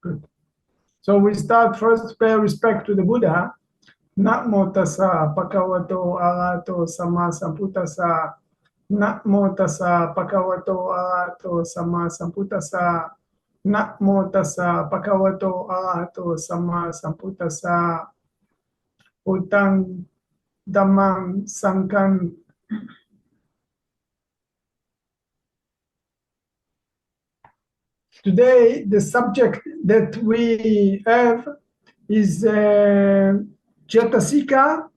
Good. So we start first, pay respect to the Buddha. Namo tassa bhagavato arahato samma sambuddhassa. Namo tassa bhagavato arahato samma sambuddhassa. Namo tassa bhagavato arahato samma sambuddhassa. Utang dhammam sangham. Today, the subject that we have is Cetasika,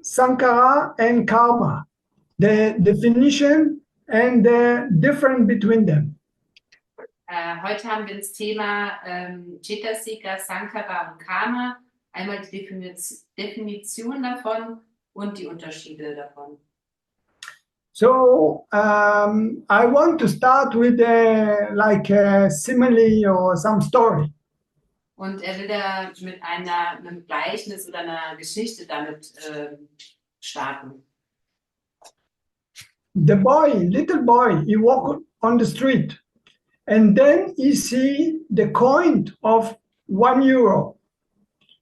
Sankhara, and Kamma, the definition and the difference between them. Heute haben wir das Thema Cetasika, Sankhara und Kamma, einmal die Definition davon und die Unterschiede davon. So I want to start with a simile or some story. Und will da mit einem Gleichnis oder einer Geschichte damit starten. The boy, little boy, he walked on the street, and then he see the coin of €1.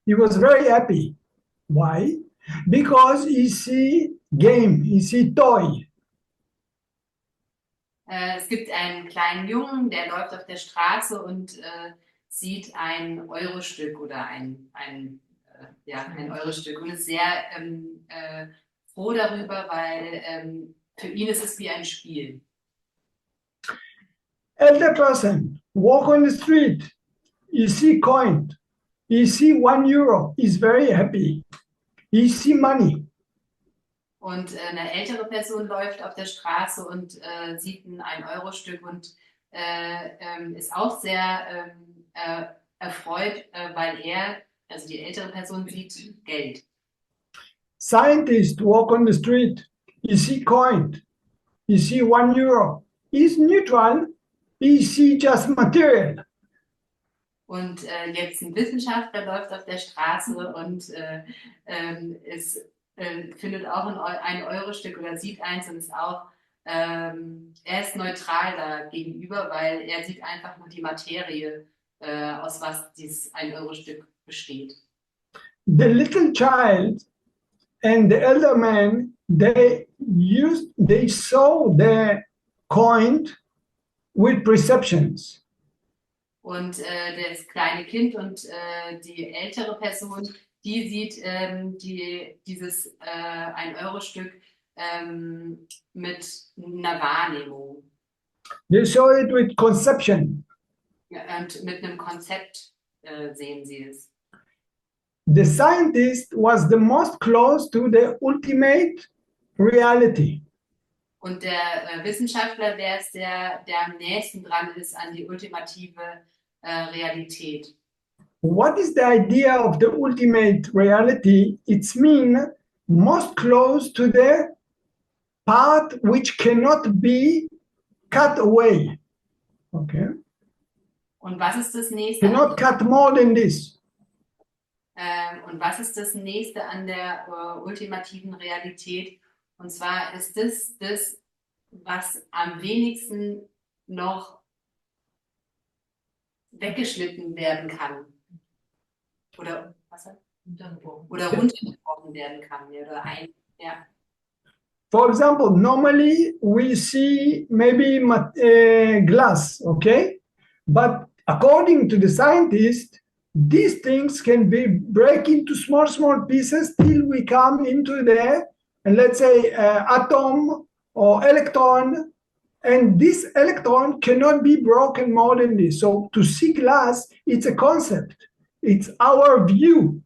He was very happy. Why? Because he see game, he see toy. Es gibt einen kleinen Jungen, der läuft auf der Straße und sieht ein Eurostück oder ein Eurostück und ist sehr froh darüber, weil für ihn ist es wie ein Spiel. Elder person walk on the street, you see coin, you see €1, is very happy. You see money. Und eine ältere Person läuft auf der Straße und sieht ein Eurostück und ist auch sehr erfreut, weil also die ältere Person sieht Geld. Scientists walk on the street, you see coin, you see €1. He's neutral, he see just material. Und jetzt ein Wissenschaftler läuft auf der Straße und findet auch ein Eurostück oder sieht eins und ist auch, er ist neutral da gegenüber, weil er sieht einfach nur die Materie, aus was ein Eurostück besteht. The little child and the elder man, they saw the coin with perceptions. Und das kleine Kind und die ältere Person, die sieht ein Eurostück mit einer Wahrnehmung. They saw it with conception. Und mit einem Konzept sehen sie es. The scientist was the most close to the ultimate reality. Und der Wissenschaftler, der ist der am nächsten dran ist an die ultimative Realität. What is the idea of the ultimate reality? It's mean most close to the part which cannot be cut away. Okay. Und was ist das nächste? Cannot cut more than this. Und was ist das nächste an der ultimativen Realität? Und zwar ist das, was am wenigsten noch weggeschnitten werden kann. Oder runtergebrochen werden kann. Ja. For example, normally we see maybe glass, okay? But according to the scientists, these things can be break into small pieces till we come into the, let's say, atom or electron, and this electron cannot be broken more than this. So to see glass, it's a concept. It's our view.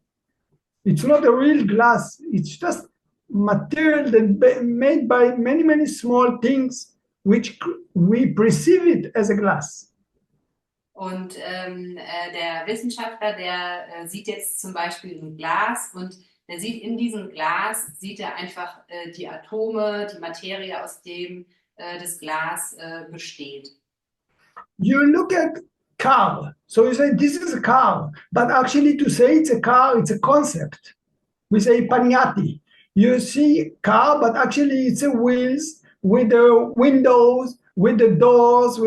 It's not a real glass. It's just material that made by many small things, which we perceive it as a glass. Und der Wissenschaftler, der sieht jetzt zum Beispiel ein Glas und der sieht in diesem Glas, sieht er einfach die Atome, die Materie, aus dem das Glas besteht. You look at car, so you say this is a car, but actually to say it's a car, it's a concept. We say pagnati. You see car, but actually it's a wheels with the windows, with the doors,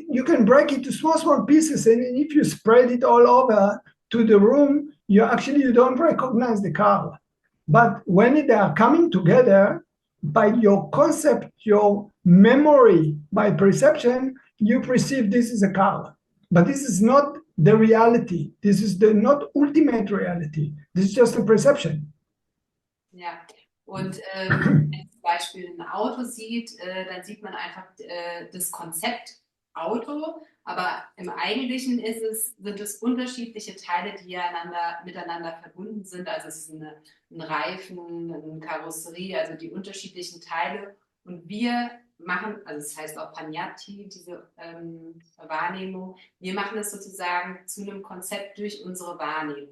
you can break it to small pieces, and if you spread it all over to the room, you don't recognize the color. But when they are coming together, by your concept, your memory, by perception, you perceive this is a color. But this is not the reality. This is the not ultimate reality. This is just a perception. Ja, und wenn man zum Beispiel ein Auto sieht, dann sieht man einfach das Konzept Auto, aber im Eigentlichen sind es unterschiedliche Teile, die miteinander verbunden sind. Also es ist ein Reifen, eine Karosserie, also die unterschiedlichen Teile. Und wir machen, also es heißt auch Panyati, diese Wahrnehmung, wir machen es sozusagen zu einem Konzept durch unsere Wahrnehmung.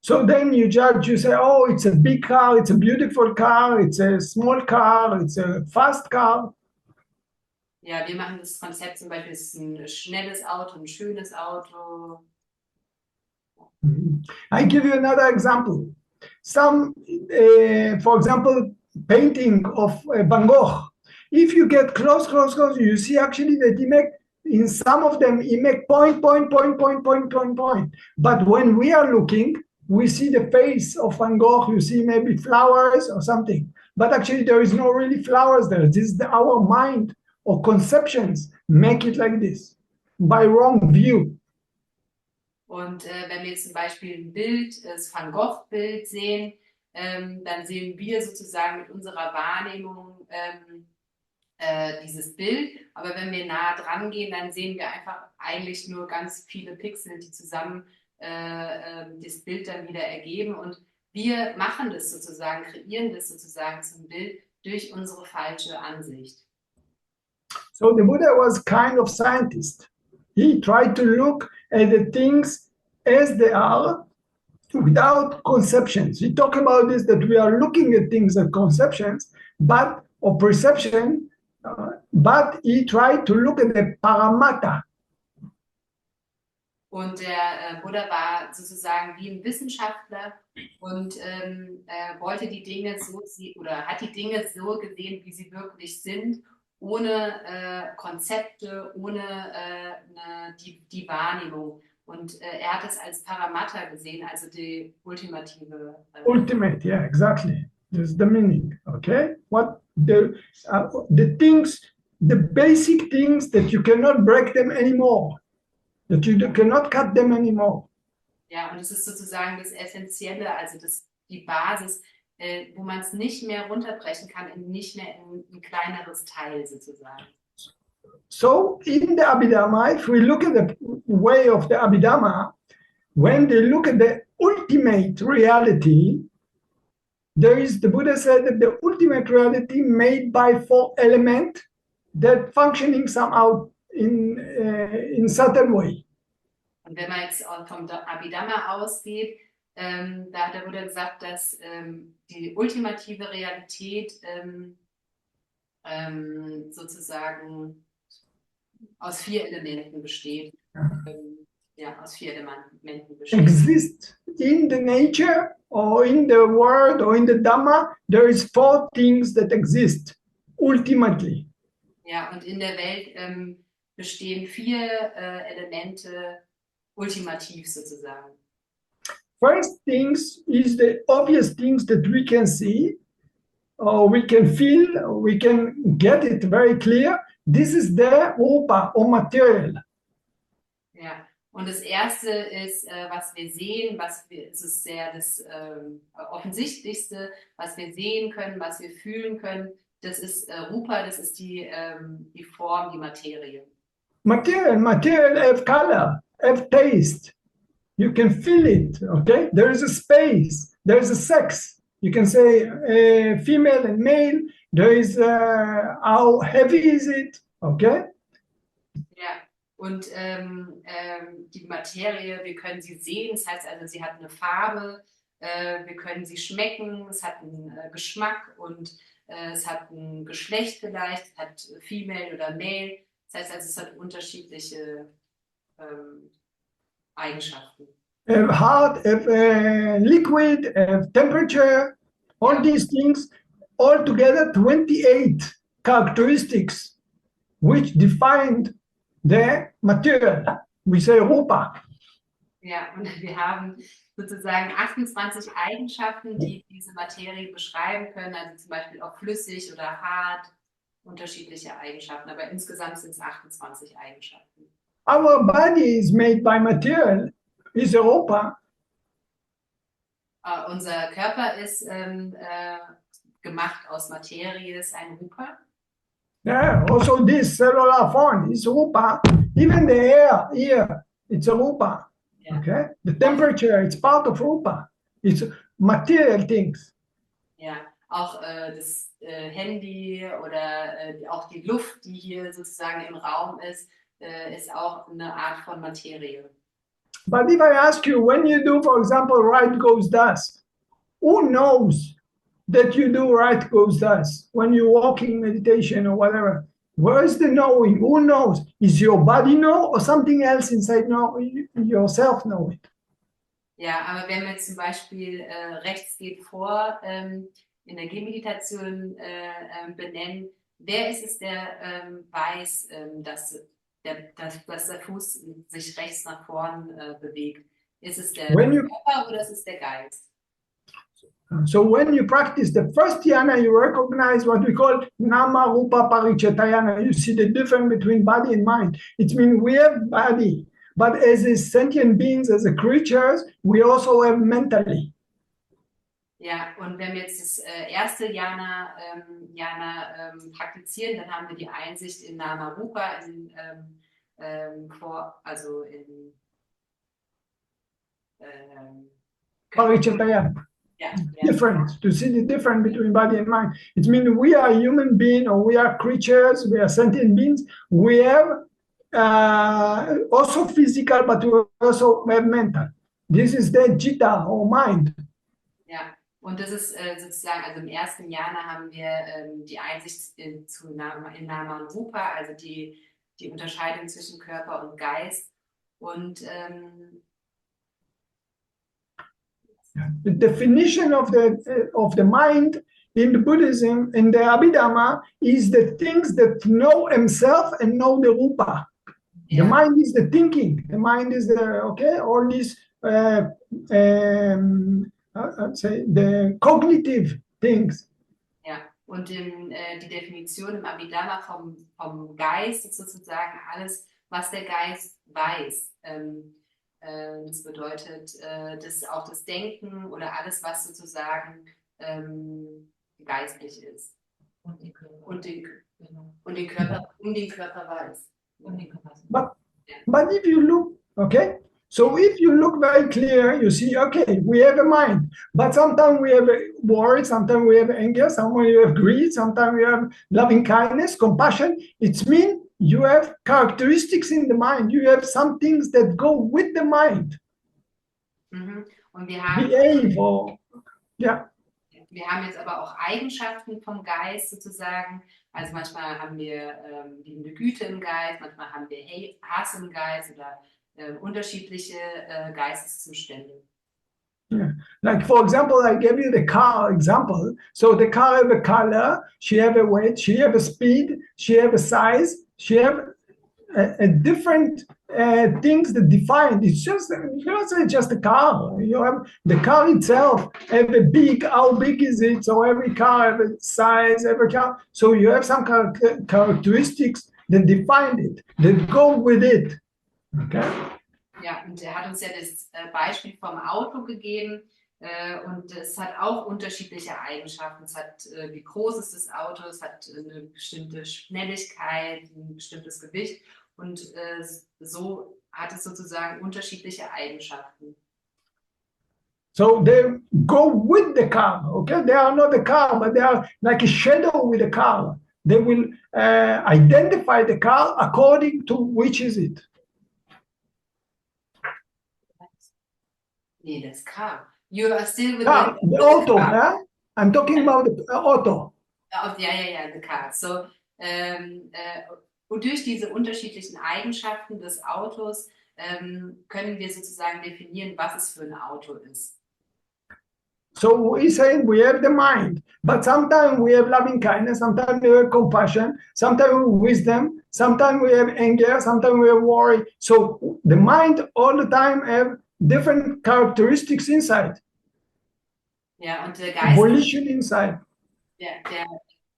So then you judge, you say, oh, it's a big car, it's a beautiful car, it's a small car, it's a fast car. Ja, wir machen das Konzept zum Beispiel, es ist ein schnelles Auto, ein schönes Auto. I give you another example. Some, for example, painting of Van Gogh. If you get close, you see actually that in some of them, he make point. But when we are looking, we see the face of Van Gogh, you see maybe flowers or something. But actually there is no really flowers there. This is our mind or conceptions make it like this, by wrong view. Und wenn wir jetzt zum Beispiel ein Bild, das Van Gogh-Bild sehen, dann sehen wir sozusagen mit unserer Wahrnehmung dieses Bild. Aber wenn wir nah dran gehen, dann sehen wir einfach eigentlich nur ganz viele Pixel, die zusammen das Bild dann wieder ergeben. Und wir machen das sozusagen, kreieren das sozusagen zum Bild durch unsere falsche Ansicht. So the Buddha was kind of scientist. He tried to look at the things as they are without conceptions. We talk about this, that we are looking at things as conceptions, or perception, but he tried to look at the paramata. Und der Buddha war sozusagen wie ein Wissenschaftler und wollte die Dinge hat die Dinge so gesehen, wie sie wirklich sind, ohne Konzepte, ohne die Wahrnehmung. Und er hat es als Paramata gesehen, also die ultimative. Ultimate, yeah, exactly. That's the meaning. Okay, what the things, the basic things that you cannot break them anymore, that you cannot cut them anymore. Ja, und es ist sozusagen das Essentielle, also die Basis, wo man es nicht mehr runterbrechen kann, nicht mehr in ein kleineres Teil sozusagen. So in the Abhidhamma, if we look at the way of the Abhidhamma, when they look at the ultimate reality, the Buddha said that the ultimate reality made by 4 elements that functioning somehow in certain way. Und wenn man jetzt vom Abhidhamma ausgeht, da hat der Buddha gesagt, dass die ultimative Realität sozusagen aus 4 Elementen besteht. Aus 4 Elementen besteht. Exist in the nature or in the world or in the Dhamma, there is 4 things that exist ultimately. Ja, und in der Welt bestehen 4 Elemente ultimativ sozusagen. First things is the obvious things that we can see, or we can feel, or we can get it very clear. This is the rupa or material. Ja, und das erste ist, was wir sehen, es ist sehr das Offensichtlichste, was wir sehen können, was wir fühlen können. Das ist Rupa, das ist die Form, die Materie. Material have color, have taste. You can feel it, okay? There is a space, there is a sex. You can say female and male. There is how heavy is it, okay? Ja, und die Materie, wir können sie sehen, das heißt also, sie hat eine Farbe, wir können sie schmecken, es hat einen Geschmack und es hat ein Geschlecht vielleicht, es hat female oder male. Das heißt also, es hat unterschiedliche Eigenschaften. Have hard, have liquid, have temperature, all these things, altogether 28 characteristics which defined the material. We say Rupa. Ja, und wir haben sozusagen 28 Eigenschaften, die diese Materie beschreiben können, also zum Beispiel auch flüssig oder hart, unterschiedliche Eigenschaften, aber insgesamt sind es 28 Eigenschaften. Our body is made by material, is Rupa. Unser Körper ist gemacht aus Materie, ist ein Rupa. Yeah, also this cellular form is Rupa. Even the air here, it's a Rupa. Ja. Okay, the temperature, it's part of Rupa. It's material things. Ja, auch das Handy oder auch die Luft, die hier sozusagen im Raum ist auch eine Art von Materie. But if I ask you, when you do, for example, right goes dust, who knows that you do right goes dust when you walk in meditation or whatever? Where is the knowing? Who knows? Is your body know or something else inside know yourself know it? Ja, aber wenn man zum Beispiel rechts geht vor in der Gehmeditation benennen, wer ist es, der weiß, dass der Fuß sich rechts nach vorn bewegt? Ist es der Körper oder ist es der Geist? So when you practice the first dhyana, you recognize what we call nama rupa parichetayana. You see the difference between body and mind. It means we have body, but as a sentient beings, as a creatures, we also have mentally. Ja, und wenn wir jetzt das erste Jhana praktizieren, dann haben wir die Einsicht in Nama Rupa, also in Parichetayana. Yeah. Different, to see the difference between body and mind. It means we are human beings or we are creatures, we are sentient beings. We have also physical, but we also have mental. This is the Jitta or mind. Ja, und das ist sozusagen, also im ersten Jhana haben wir die Einsicht in Nama und Rupa, also die Unterscheidung zwischen Körper und Geist. Und the definition of the mind in the Buddhism, in the Abhidhamma, is the things that know himself and know the Rupa. Yeah. The mind is the thinking. The mind is all these, I'd say, the cognitive things. Ja, und die Definition im Abhidhamma vom Geist ist sozusagen alles, was der Geist weiß. Das bedeutet, dass auch das Denken oder alles, was sozusagen geistlich ist. Und den Körper weiß. But if you look, so if you look very clear, you see, we have a mind, but sometimes we have worry, sometimes we have anger, sometimes we have greed, sometimes we have loving kindness, compassion. It means you have characteristics in the mind. You have some things that go with the mind. Mhm. Und wir haben, wir haben jetzt aber auch Eigenschaften vom Geist sozusagen. Also manchmal haben wir liebende Güte im Geist, manchmal haben wir Hass im Geist oder unterschiedliche Geisteszustände. Yeah. Like for example, I gave you the car example. So the car have a color, she have a weight, she have a speed, she have a size, she have a different things that define. It's just just a car. You have the car itself have a big. How big is it? So every car have a size. Every car. So you have some characteristics that define it, that go with it. Okay. Ja, und er hat uns ja das Beispiel vom Auto gegeben und es hat auch unterschiedliche Eigenschaften. Es hat, wie groß ist das Auto, es hat eine bestimmte Schnelligkeit, ein bestimmtes Gewicht und so hat es sozusagen unterschiedliche Eigenschaften. So they go with the car, okay? They are not the car, but they are like a shadow with the car. They will identify the car according to which is it. Nee, das car. You are still with the auto, yeah? I'm talking about the auto. Ja, the car. So, und durch diese unterschiedlichen Eigenschaften des Autos können wir sozusagen definieren, was es für ein Auto ist. So he's saying we have the mind, but sometimes we have loving kindness, sometimes we have compassion, sometimes we have wisdom, sometimes we have anger, sometimes we have worry. So the mind all the time have different characteristics inside. Ja, und der Geist, Volition inside. der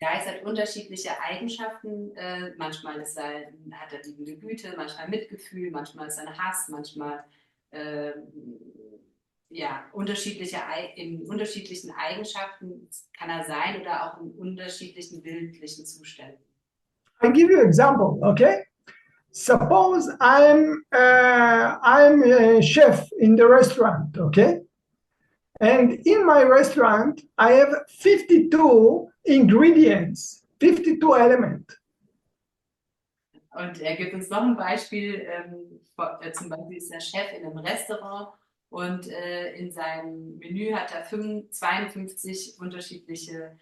Geist hat unterschiedliche Eigenschaften. Manchmal hat er liebende Güte, manchmal Mitgefühl, manchmal ist er Hass, manchmal ja, in unterschiedlichen Eigenschaften kann er sein oder auch in unterschiedlichen bildlichen Zuständen. I give you an example, okay? Suppose I'm a chef in the restaurant, okay? And in my restaurant, I have 52 ingredients, 52 elements. Und er gibt uns noch ein Beispiel. Zum Beispiel ist er Chef in einem Restaurant und in seinem Menü hat er 52 unterschiedliche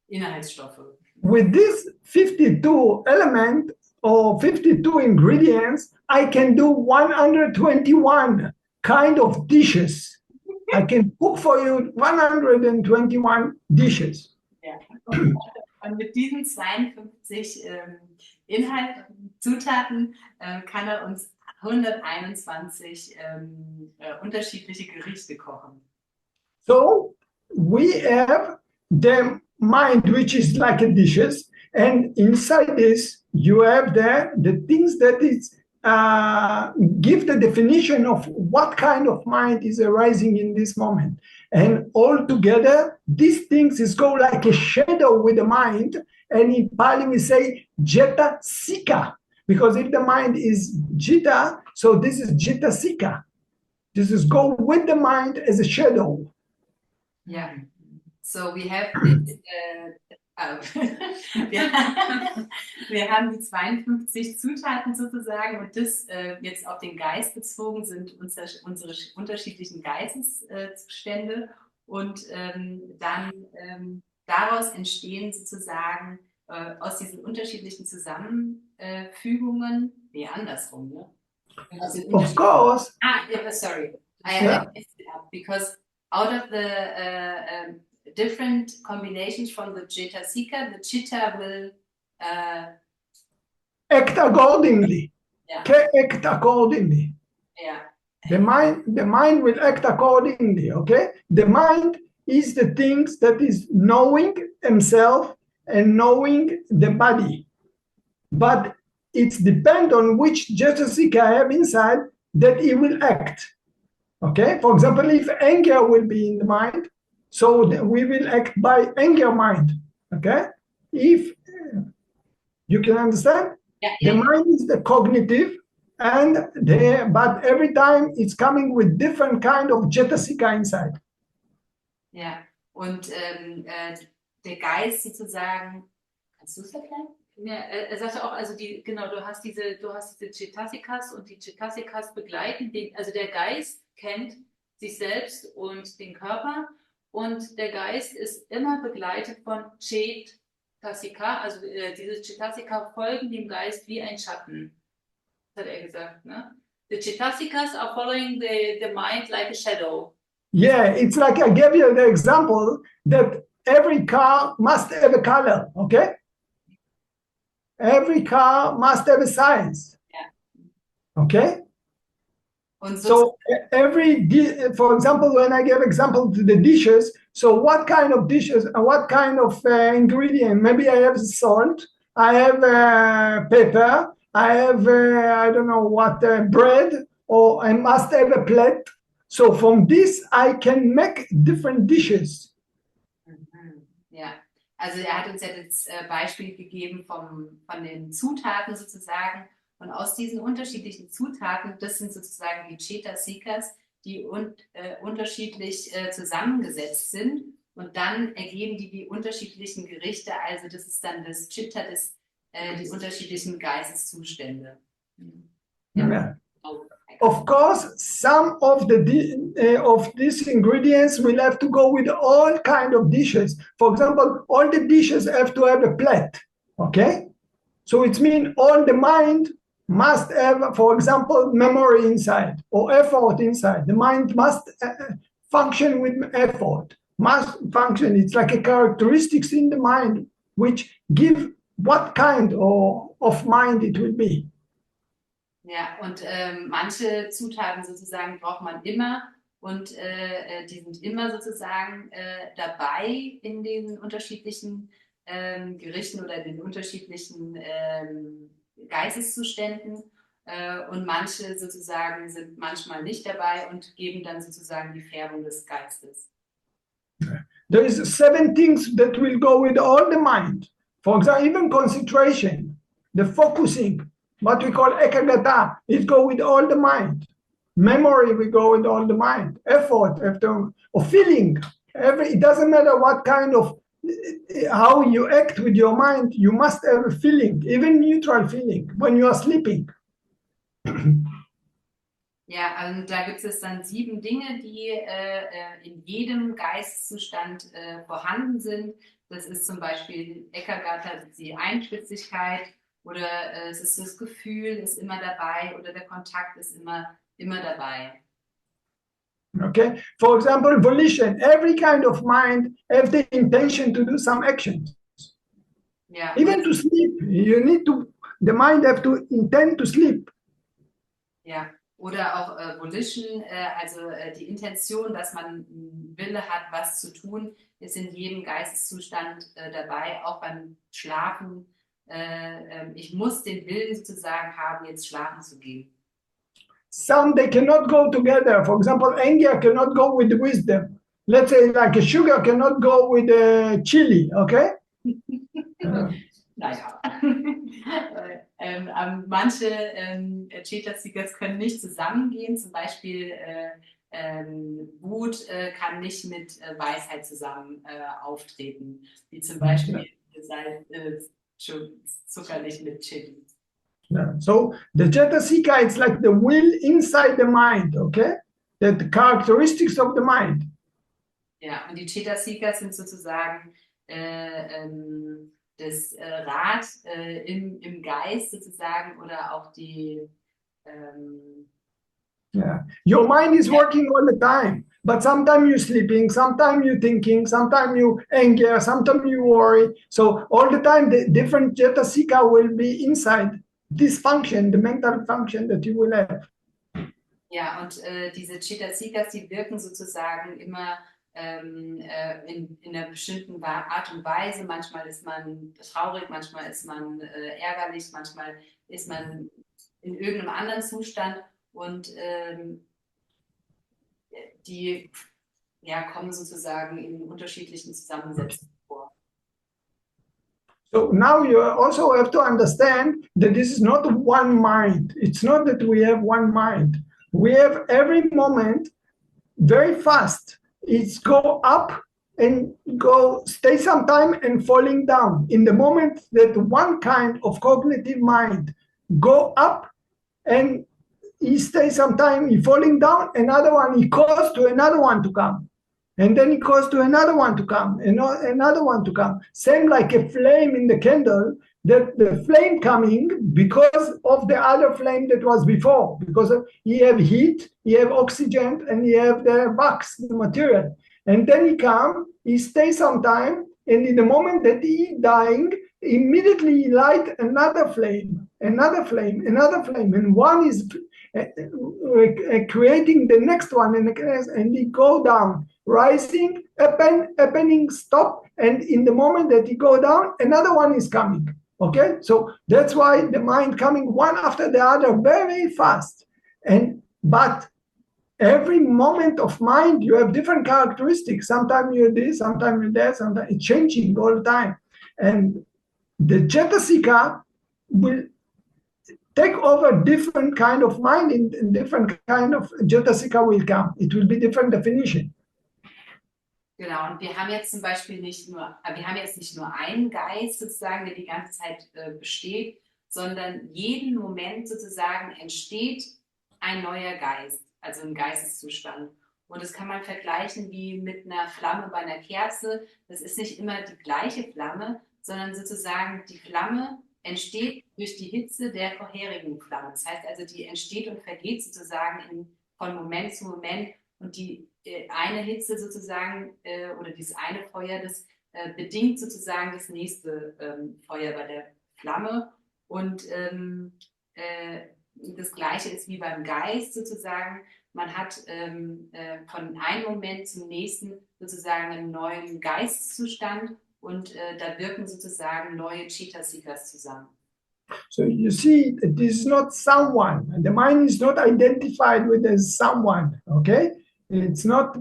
Inhaltsstoffe. With these 52 elements or 52 ingredients, I can do 121 kind of dishes. I can cook for you 121 dishes. Ja. Und mit diesen 52 Zutaten kann er uns 121 unterschiedliche Gerichte kochen. So we have the mind, which is like a dishes, and inside this you have the things that is give the definition of what kind of mind is arising in this moment. And all together, these things is go like a shadow with the mind. And in Pali we say Cetasika, because if the mind is Jita, so this is Cetasika. This is go with the mind as a shadow. Yeah. So we have this, wir haben die 52 Zutaten sozusagen und das jetzt auf den Geist bezogen sind unsere unterschiedlichen Geisteszustände und dann daraus entstehen sozusagen aus diesen unterschiedlichen Zusammenfügungen, andersrum, ne? Of course. Sorry, I messed it up because out of the different combinations from the Cetasika, the Chitta will act accordingly. Yeah. Act accordingly. Yeah. The mind will act accordingly. Okay. The mind is the things that is knowing himself and knowing the body, but it's depend on which Cetasika I have inside that he will act. Okay. For example, if anger will be in the mind, so we will act by anger mind. Okay. If you can understand, the mind is the cognitive, but every time it's coming with different kind of Cetasika inside. Ja, und der Geist sozusagen, kannst du es erklären? Ja, er sagte auch, also du hast diese Cetasikas und die Cetasikas begleiten also der Geist kennt sich selbst und den Körper und der Geist ist immer begleitet von Cetasika, also diese Cetasika folgen dem Geist wie ein Schatten, hat er gesagt, ne? The Cetasikas are following the mind like a shadow. Yeah, it's like I gave you the example that every car must have a color, okay? Every car must have a size. Yeah. Okay? Und so for example, when I give example to the dishes, so what kind of dishes, what kind of ingredient? Maybe I have salt, I have pepper, I have, I don't know what, bread, or I must have a plate. So from this, I can make different dishes. Ja, also hat uns ja das Beispiel gegeben von den Zutaten sozusagen. Und aus diesen unterschiedlichen Zutaten, das sind sozusagen die Cetasikas, die unterschiedlich zusammengesetzt sind. Und dann ergeben die unterschiedlichen Gerichte. Also das ist dann das Chitta, die unterschiedlichen Geisteszustände. Ja. Yeah. Of course, some of these ingredients will have to go with all kind of dishes. For example, all the dishes have to have a plate. Okay, so it means all the mind must have, for example, memory inside or effort inside. The mind must function with effort, must function. It's like a characteristics in the mind which give what kind of mind it will be. Ja, und manche Zutaten sozusagen braucht man immer und die sind immer sozusagen dabei in den unterschiedlichen Gerichten oder den unterschiedlichen Geisteszuständen und manche sozusagen sind manchmal nicht dabei und geben dann sozusagen die Färbung des Geistes. There is 7 things that will go with all the mind. For example, even concentration, the focusing, what we call ekagata, it go with all the mind. Memory will go with all the mind. Effort, or feeling. It doesn't matter what kind of, how you act with your mind, you must have a feeling, even neutral feeling, when you are sleeping. Ja, und da gibt es dann 7 Dinge, die in jedem Geisteszustand vorhanden sind. Das ist zum Beispiel Ekagata, die Einspitzigkeit, oder es ist das Gefühl, ist immer dabei, oder der Kontakt ist immer dabei. Okay, for example, volition. Every kind of mind have the intention to do some actions. Ja, Even to sleep, the mind have to intend to sleep. Ja, oder auch Volition, also die Intention, dass man einen Wille hat, was zu tun, ist in jedem Geisteszustand dabei, auch beim Schlafen. Ich muss den Willen sozusagen haben, jetzt schlafen zu gehen. Some they cannot go together. For example, anger cannot go with wisdom. Let's say like a sugar cannot go with chili, okay? Naja. Manche Cetasikas können nicht zusammengehen. Zum Beispiel Wut kann nicht mit Weisheit zusammen auftreten. Wie zum Beispiel Zucker nicht mit Chili. Yeah. So the Cetasika, it's like the will inside the mind, okay? The characteristics of the mind. Ja, und die Cetasikas sind sozusagen das Rad im Geist sozusagen oder auch die Yeah. Your mind is working all the time, but sometimes you're sleeping, sometimes you're thinking, sometimes you anger, sometimes you worry. So all the time the different Cetasika will be inside this function, the mental function that you will have. Ja, und diese Cetasikas, die wirken sozusagen immer in einer bestimmten Art und Weise. Manchmal ist man traurig, manchmal ist man ärgerlich, manchmal ist man in irgendeinem anderen Zustand und die kommen sozusagen in unterschiedlichen Zusammensetzungen vor. So now you also have to understand that this is not one mind. It's not that we have one mind. We have every moment very fast. It's go up and stay some time and falling down. In the moment that one kind of cognitive mind go up and he stays some time, he falling down, another one, he calls to another one to come. And then he calls to another one to come, and another one to come. Same like a flame in the candle, that the flame coming because of the other flame that was before, because you have heat, you have oxygen, and you have the wax, the material. And then he come, he stays some time, and in the moment that he dying, immediately he light another flame, another flame, another flame, and one is creating the next one, and he go down, rising, happening, stop, and in the moment that he go down, another one is coming. Okay, so that's why the mind coming one after the other very fast. But every moment of mind, you have different characteristics. Sometimes you're this, sometimes you're that, sometimes it's changing all the time. And the Cetasika will take over different kind of mind, in different kind of Cetasika will come. It will be different definition. Genau, und wir haben jetzt zum Beispiel nicht nur einen Geist sozusagen, der die ganze Zeit besteht, sondern jeden Moment sozusagen entsteht ein neuer Geist, also ein Geisteszustand. Und das kann man vergleichen wie mit einer Flamme bei einer Kerze. Das ist nicht immer die gleiche Flamme, sondern sozusagen die Flamme entsteht durch die Hitze der vorherigen Flamme. Das heißt also, die entsteht und vergeht sozusagen von Moment zu Moment. und die eine Hitze sozusagen oder dieses eine Feuer, das bedingt sozusagen das nächste Feuer bei der Flamme. Und das Gleiche ist wie beim Geist sozusagen. Man hat von einem Moment zum nächsten sozusagen einen neuen Geisteszustand und da wirken sozusagen neue Cetasikas zusammen. So you see, it is not someone. The mind is not identified with as someone, okay? It's not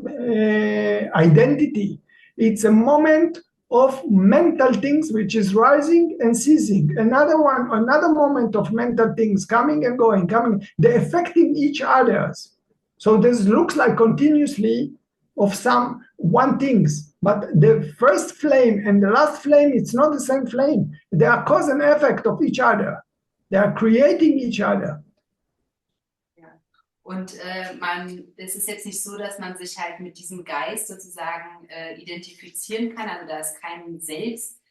identity. It's a moment of mental things which is rising and ceasing. Another moment of mental things coming and going, coming. They're affecting each others. So this looks like continuously of some one things, but the first flame and the last flame, it's not the same flame. They are cause and effect of each other. They are creating each other. Und es ist jetzt nicht so, dass man sich halt mit diesem Geist sozusagen identifizieren kann. Also da ist kein Selbst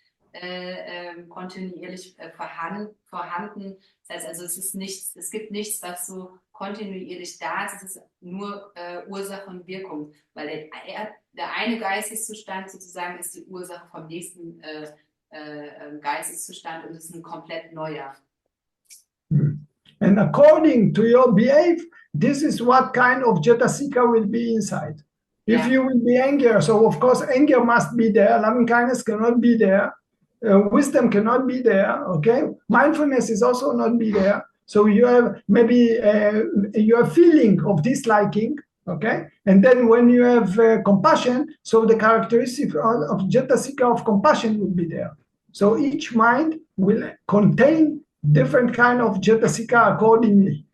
kontinuierlich vorhanden. Das heißt also, es gibt nichts, was so kontinuierlich da ist. Es ist nur Ursache und Wirkung, weil der eine Geisteszustand sozusagen ist die Ursache vom nächsten Geisteszustand und es ist ein komplett neuer. And according to your belief, this is what kind of Cetasika will be inside. If you will be anger, so of course anger must be there, loving kindness cannot be there, wisdom cannot be there, okay? Mindfulness is also not be there. So you have maybe your feeling of disliking, okay? And then when you have compassion, so the characteristic of Cetasika of compassion will be there. So each mind will contain different kind of Cetasika accordingly.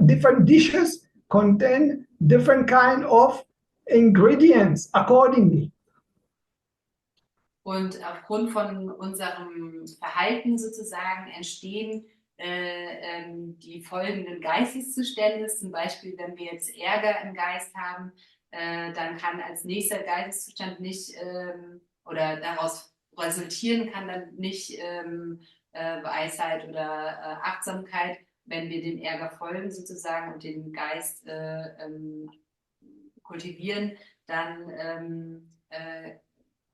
Different dishes contain different kind of ingredients accordingly. Und aufgrund von unserem Verhalten sozusagen entstehen die folgenden Geisteszustände. Zum Beispiel, wenn wir jetzt Ärger im Geist haben, dann kann als nächster Geisteszustand nicht oder daraus resultieren kann dann nicht Weisheit oder Achtsamkeit, wenn wir dem Ärger folgen sozusagen und den Geist kultivieren, dann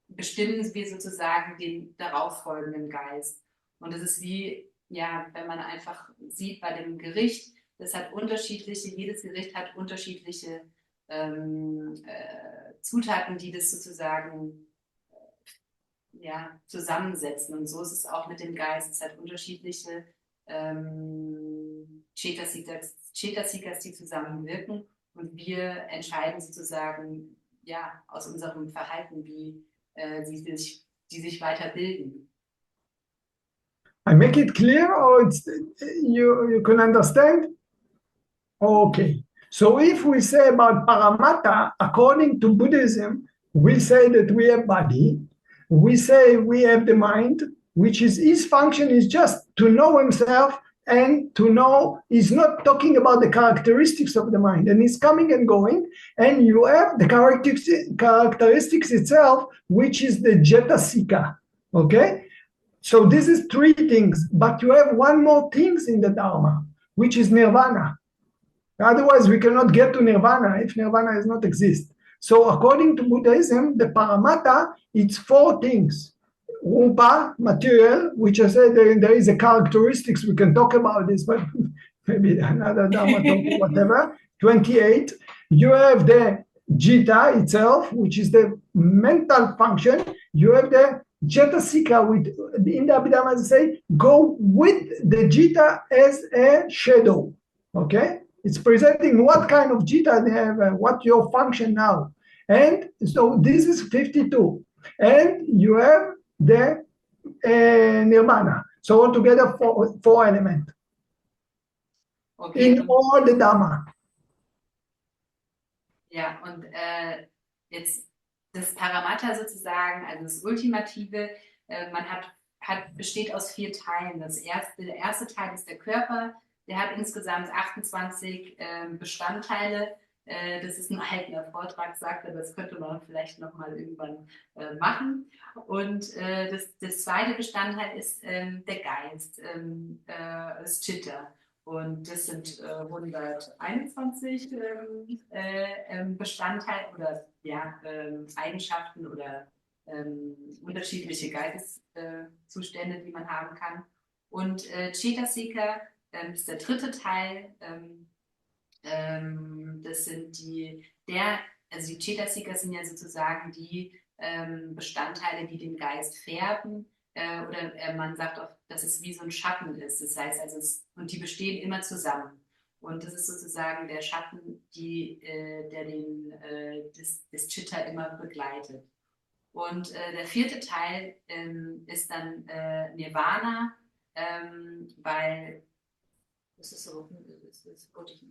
bestimmen wir sozusagen den darauffolgenden Geist. Und es ist wie, ja, wenn man einfach sieht bei dem Gericht, jedes Gericht hat unterschiedliche Zutaten, die das sozusagen zusammensetzen. Und so ist es auch mit dem Geist. Es hat unterschiedliche Cetasikas, die zusammenwirken. Und wir entscheiden sozusagen aus unserem Verhalten, wie sie sich weiterbilden. I make it clear, or you can understand? Okay. So if we say about Paramattha, according to Buddhism, we say that we have body. We say we have the mind, which is his function is just to know himself, and to know is not talking about the characteristics of the mind, and it's coming and going, and you have the characteristics itself, which is the Cetasika, okay? So this is three things, but you have one more things in the Dharma, which is Nirvana. Otherwise, we cannot get to Nirvana if Nirvana does not exist. So according to Buddhism, the Paramattha, it's four things. Rupa, material, which I said there is a characteristics, we can talk about this, but maybe another Dharma talk, whatever. 28, you have the Jita itself, which is the mental function. You have the Cetasika, in the Abhidhamma say, go with the Jita as a shadow, okay? It's presenting what kind of Jita they have, what your function now. And so this is 52. And you have the Nirvana. So altogether four elements. Okay. In all the Dhamma. Ja, und jetzt das Paramattha sozusagen, also das Ultimative, besteht aus 4 Teilen. Der erste Teil ist der Körper, der hat insgesamt 28 Bestandteile. Das ist ein eigener Vortrag, sagt er, das könnte man vielleicht nochmal irgendwann machen. Und das zweite Bestandteil ist der Geist, das Chitta. Und das sind 121 Bestandteile oder ja, Eigenschaften oder unterschiedliche Geisteszustände, die man haben kann. Und Cetasika ist der dritte Teil. Das sind also die Cetasika sind ja sozusagen die Bestandteile, die den Geist färben. Oder man sagt auch, dass es wie so ein Schatten ist. Das heißt also, und die bestehen immer zusammen. Und das ist sozusagen der Schatten, der das Chitta immer begleitet. Und der vierte Teil ist dann Nirvana, weil Das ist so, das wollte ich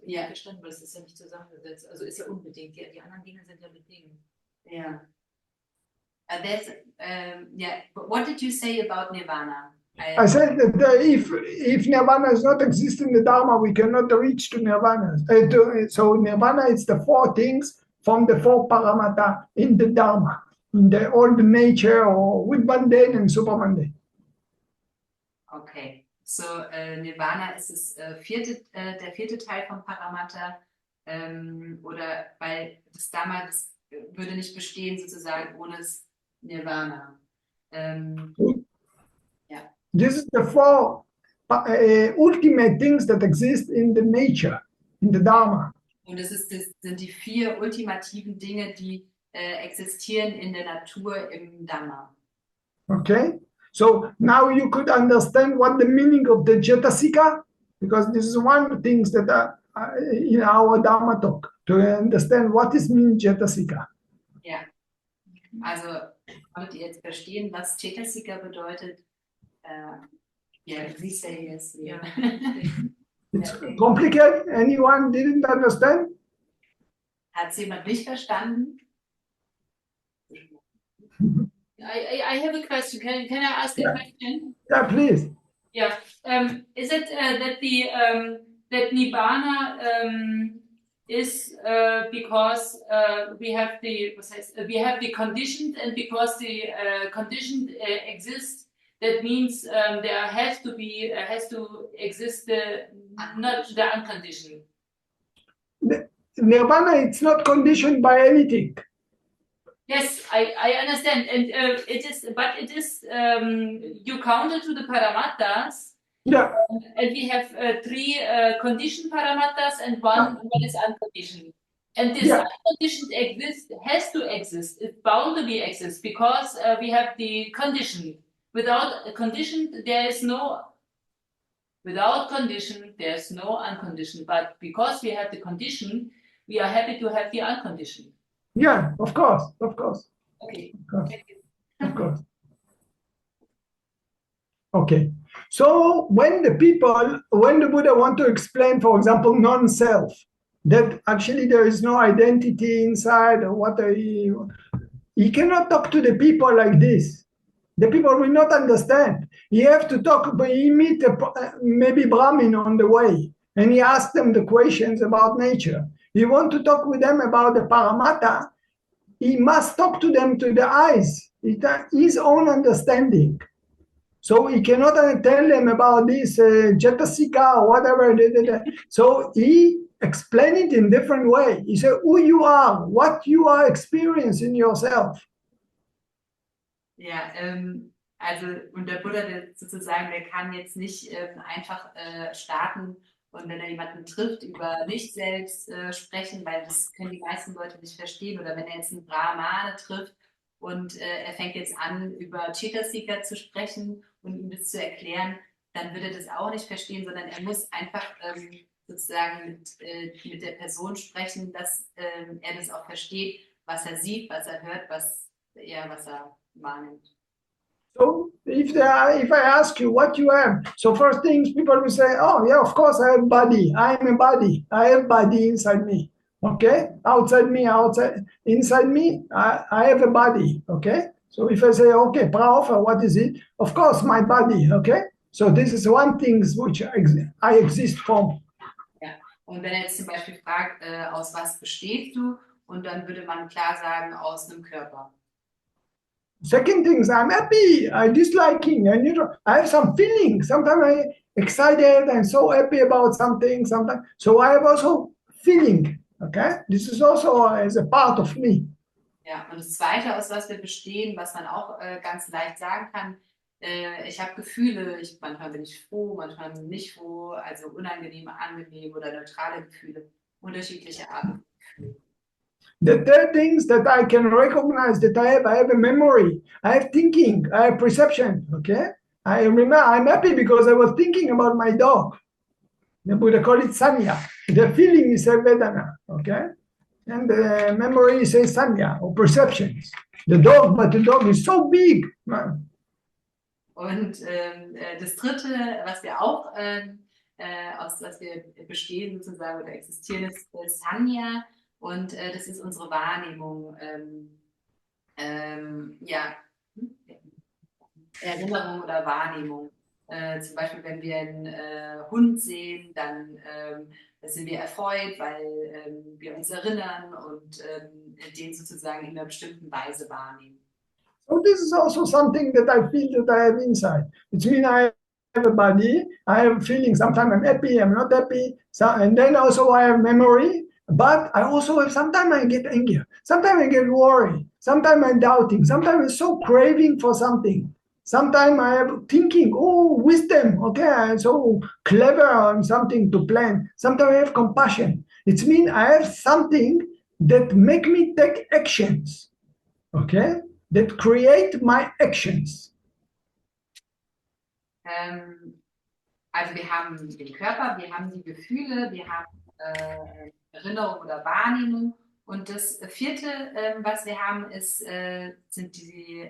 ja verstanden, weil es ist ja nicht zusammengesetzt. Also ist ja unbedingt. Die anderen Dinge sind ja bedingt. ja. Yeah. What did you say about Nirvana? I said that if Nirvana does not exist in the Dharma, we cannot reach to Nirvana. So Nirvana is the four things from the four paramata in the Dharma, in the old nature or with mundane and supermundane. Okay, so Nirvana ist der vierte Teil von Paramatta, oder weil das Dhamma würde nicht bestehen sozusagen ohne das Nirvana. Yeah. This is the four ultimate things that exist in the nature, in the Dharma. Und das sind die vier ultimativen Dinge, die existieren in der Natur im Dhamma. Okay, so now you could understand what the meaning of the Cetasika, because this is one of the things that in our Dharma talk, to understand what is mean Cetasika. Ja, also wollt ihr jetzt verstehen, was Cetasika bedeutet? Yeah, please say yes. Ja. It's complicated. Anyone didn't understand? Hat jemand nicht verstanden? I have a question. Can I ask a question? Yeah, please. Yeah. Is it that Nibbana is because we have the conditioned, and because the conditioned exist, that means there has to exist not the unconditioned. Nirvana, it's not conditioned by anything. Yes, I understand, and it is you counted to the paramattas. Yeah. And we have three conditioned paramattas and one is unconditioned. And this unconditioned has to exist. It's bound to be exist because we have the conditioned. Without conditioned, there's no unconditioned. But because we have the conditioned, we are happy to have the unconditioned. Yeah, of course. Okay. Of course. Okay. So when the Buddha want to explain, for example, non-self, that actually there is no identity inside, or he cannot talk to the people like this. The people will not understand. He have to talk, but he meet maybe Brahmin on the way, and he ask them the questions about nature. He want to talk with them about the Paramatta. He must talk to them to the eyes, his own understanding. So he cannot tell them about this Cetasika or whatever. So he explained it in different way. He said, who you are, what you are experiencing yourself. Ja, also und der Buddha, der kann jetzt nicht einfach starten und wenn er jemanden trifft, über nicht selbst sprechen, weil das können die meisten Leute nicht verstehen. Oder wenn er jetzt einen Brahmane trifft und er fängt jetzt an, über Cetasika zu sprechen und ihm das zu erklären, dann wird er das auch nicht verstehen, sondern er muss einfach sozusagen mit der Person sprechen, dass er das auch versteht, was er sieht, was er hört, was er wahrnimmt. So if I ask you what you have, so first things people will say, oh yeah, of course I have body. I am a body. I have body inside me. Okay, outside me, inside me, I have a body. Okay, so if I say, okay, Ofer, what is it? Of course, my body. Okay, so this is one thing which I exist from. Ja, und wenn er jetzt zum Beispiel fragt, aus was bestehst du? Und dann würde man klar sagen, aus einem Körper. Second thing is I'm happy, I disliking, and I have some feelings. Sometimes I excited and so happy about something. Sometimes, so I have also feeling. Okay, this is also as a part of me. Ja, und das Zweite, aus was wir bestehen, was man auch ganz leicht sagen kann, ich habe Gefühle, manchmal bin ich froh, manchmal nicht froh, also unangenehme, angenehme oder neutrale Gefühle, unterschiedliche Arten von Gefühlen. The third things that I can recognize that I have a memory, I have thinking, I have perception. Okay, I remember I'm happy because I was thinking about my dog. The Buddha call it sanya. The feeling is a vedana. Okay. And the memory is a sanya or perceptions. The dog, but the dog is so big. Man. Und das Dritte, was wir auch aus was wir bestehen sozusagen oder existieren, ist Sanya und das ist unsere Wahrnehmung. Ja, Erinnerung oder Wahrnehmung. Zum Beispiel, wenn wir einen Hund sehen, dann sind wir erfreut, weil wir uns erinnern und den sozusagen in einer bestimmten Weise wahrnehmen. So this is also something that I feel that I have inside. It means I have a body, I have feelings. Sometimes I'm happy, I'm not happy. So, and then also I have memory, but I also have, sometimes I get angry. Sometimes I get worried. Sometimes I'm doubting. Sometimes I'm so craving for something. Sometimes I have thinking, oh, wisdom, okay, I'm so clever on something to plan. Sometimes I have compassion. It means I have something that make me take actions, okay, that create my actions. Also wir haben den Körper, wir haben die Gefühle, wir haben Erinnerung oder Wahrnehmung. Und das Vierte, was wir haben, sind die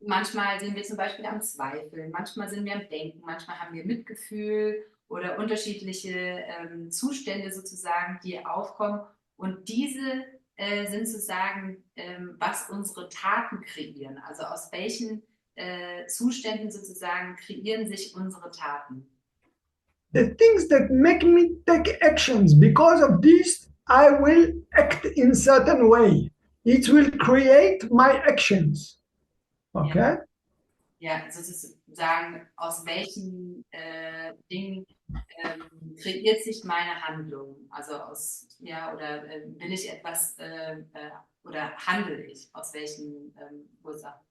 manchmal sind wir zum Beispiel am Zweifeln, manchmal sind wir am Denken, manchmal haben wir Mitgefühl oder unterschiedliche Zustände sozusagen, die aufkommen. Und diese sind sozusagen, was unsere Taten kreieren. Also aus welchen Zuständen sozusagen kreieren sich unsere Taten. The things that make me take actions, because of this, I will act in certain way. It will create my actions. Okay? Ja, sozusagen, aus welchen Dingen kreiert sich meine Handlung? Also oder will ich etwas oder handle ich? Aus welchen Ursachen?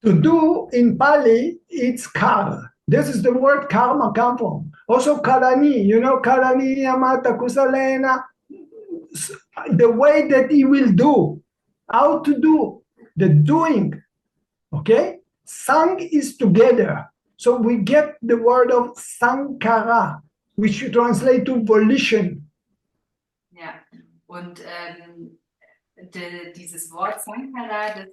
To do in Pali, it's kar. This is the word karma come from. Also karani, karani yamata kusalena, the way that he will do, how to do, the doing. Okay? Sang is together. So we get the word of Sankhara, which you translate to volition. Ja, und dieses Wort Sankhara,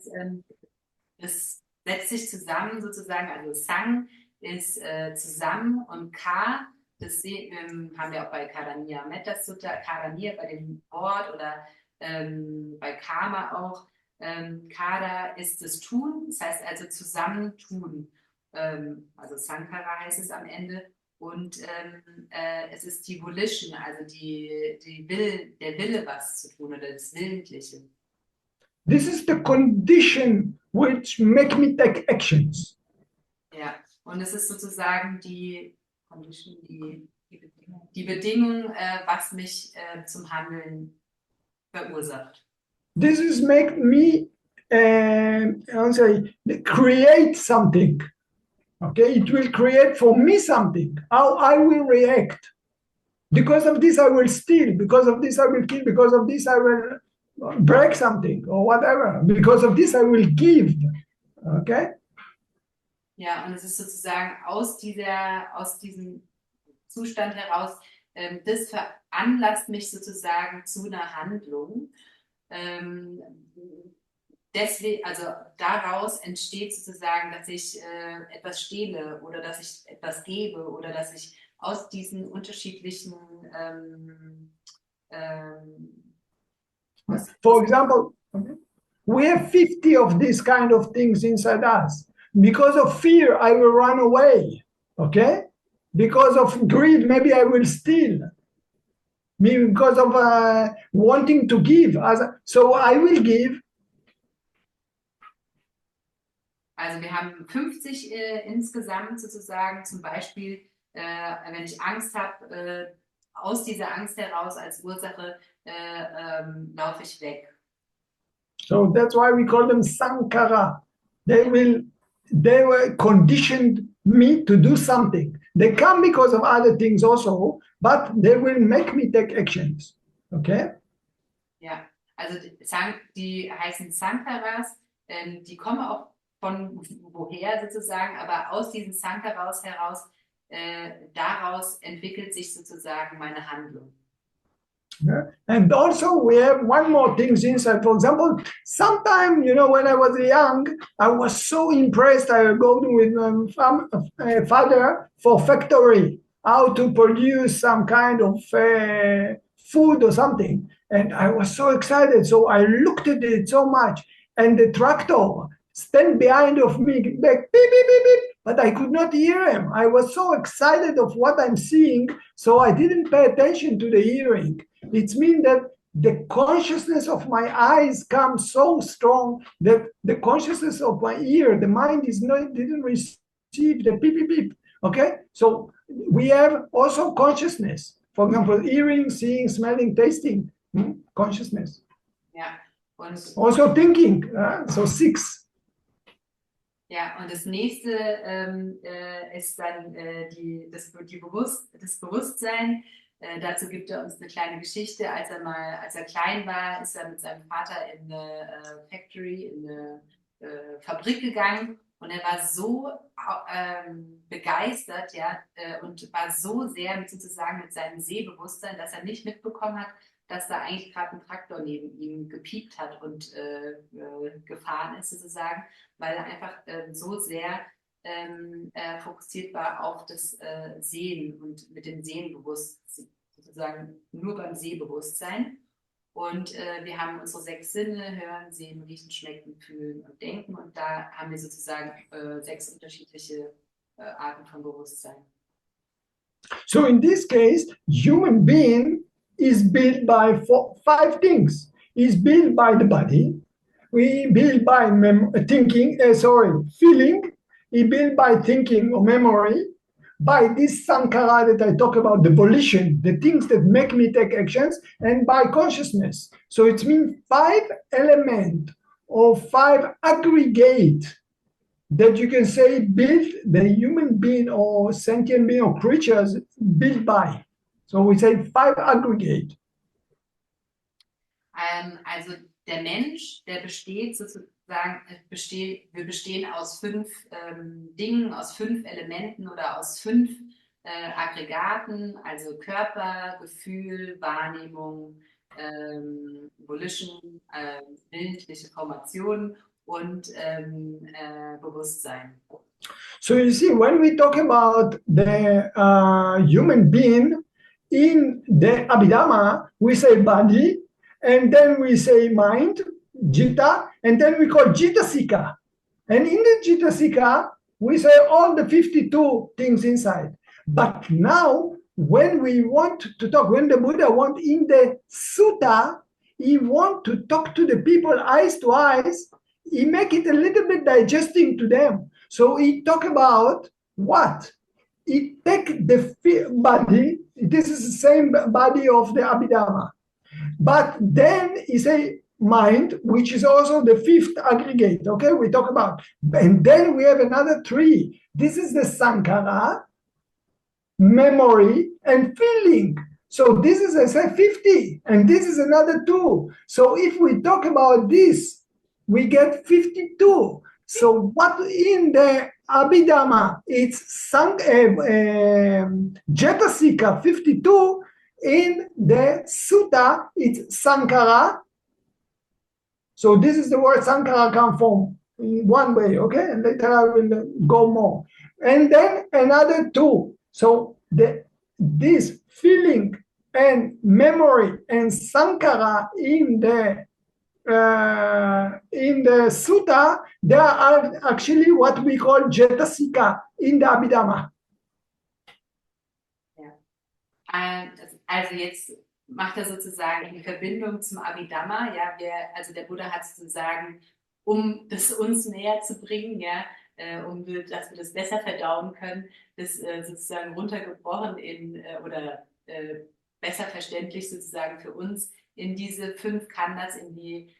das setzt sich zusammen sozusagen, also Sang ist zusammen und Ka, das haben wir auch bei Karaniya Metta Sutta, Karaniya bei dem Wort oder bei Kamma auch. Kada ist das Tun, das heißt also zusammen tun. Also Sankhara heißt es am Ende. Und es ist die Volition, also der Wille, was zu tun oder das Willentliche. This is the condition which make me take actions. Ja, und es ist sozusagen die Bedingung, was mich zum Handeln verursacht. This is make me create something. Okay, it will create for me something. How I will react. Because of this, I will steal. Because of this, I will kill. Because of this, I will break something or whatever. Because of this, I will give. Okay. Ja, und es ist sozusagen aus diesem Zustand heraus, das veranlasst mich sozusagen zu einer Handlung. Deswegen, also daraus entsteht sozusagen, dass ich etwas stehle oder dass ich etwas gebe oder dass ich aus diesen unterschiedlichen For example, we have 50 of these kind of things inside us. Because of fear, I will run away. Okay? Because of greed, maybe I will steal. Because of wanting to give. So I will give. Also wir haben 50 insgesamt sozusagen, zum Beispiel, wenn ich Angst habe, aus dieser Angst heraus als Ursache laufe ich weg. So that's why we call them Sankhara. They were conditioned me to do something. They come because of other things also, but they will make me take actions. Okay? Ja, also die heißen Sankharas, die kommen auch von woher sozusagen, aber aus diesen Sankharas heraus, daraus entwickelt sich sozusagen meine Handlung. Yeah. And also we have one more thing inside. For example, sometime, when I was young, I was so impressed. I go with my father for factory, how to produce some kind of food or something. And I was so excited. So I looked at it so much. And the tractor stand behind of me, like beep, beep, beep, beep, but I could not hear him. I was so excited of what I'm seeing, so I didn't pay attention to the hearing. It means that the consciousness of my eyes comes so strong that the consciousness of my ear, the mind didn't receive the beep, beep, beep. Okay, so we have also consciousness. For example, hearing, seeing, smelling, tasting, consciousness. Ja, und also thinking, so 6. Ja, und das nächste ist dann das Bewusstsein. Dazu gibt er uns eine kleine Geschichte. Als er klein war, ist er mit seinem Vater in eine Factory, in eine Fabrik gegangen, und er war so begeistert, ja, und war so sehr mit seinem Sehbewusstsein, dass er nicht mitbekommen hat, dass da eigentlich gerade ein Traktor neben ihm gepiept hat und gefahren ist sozusagen, weil er einfach so sehr fokussiert war auf das Sehen und mit dem Sehenbewusstsein, sozusagen nur beim Sehbewusstsein. Und wir haben unsere 6 Sinne, hören, sehen, riechen, schmecken, fühlen und denken. Und da haben wir sozusagen 6 unterschiedliche Arten von Bewusstsein. So in this case, human being is built by 5 things. Is built by the body. We build by feeling. He built by thinking or memory. By this sankhara that I talk about, the volition, the things that make me take actions, and by consciousness. So it means 5 elements or 5 aggregate that you can say built the human being or sentient being or creatures built by. So we say 5 aggregate. Also der Mensch, der besteht sozusagen, wir bestehen aus 5 Dingen, aus 5 Elementen oder aus 5 Aggregaten, also Körper, Gefühl, Wahrnehmung, Volition, willentliche Formation und Bewusstsein. So you see, when we talk about the human being in the Abhidhamma, we say body, and then we say mind, Jita, and then we call Cetasika. And in the Cetasika, we say all the 52 things inside. But now, when we want to talk, when the Buddha wants in the sutta, he wants to talk to the people eyes to eyes, he make it a little bit digesting to them. So he talk about what? He take the body, this is the same body of the Abhidhamma. But then he say mind, which is also the 5th aggregate, okay, we talk about. And then we have another 3. This is the sankhara, memory, and feeling. So this is, I say, 50, and this is another 2. So if we talk about this, we get 52. So what in the Abhidhamma, it's Cetasika 52. In the sutta, it's sankhara. So this is the word sankhara come from in one way, okay? And later I will go more. And then another 2. So this feeling and memory and sankhara in the sutta, they are actually what we call Cetasika in the Abhidhamma. Also jetzt macht er sozusagen die Verbindung zum Abhidhamma. Ja, also der Buddha hat sozusagen um das uns näher zu bringen, ja, dass wir das besser verdauen können, das sozusagen runtergebrochen oder besser verständlich sozusagen für uns in diese 5 Khandhas, in die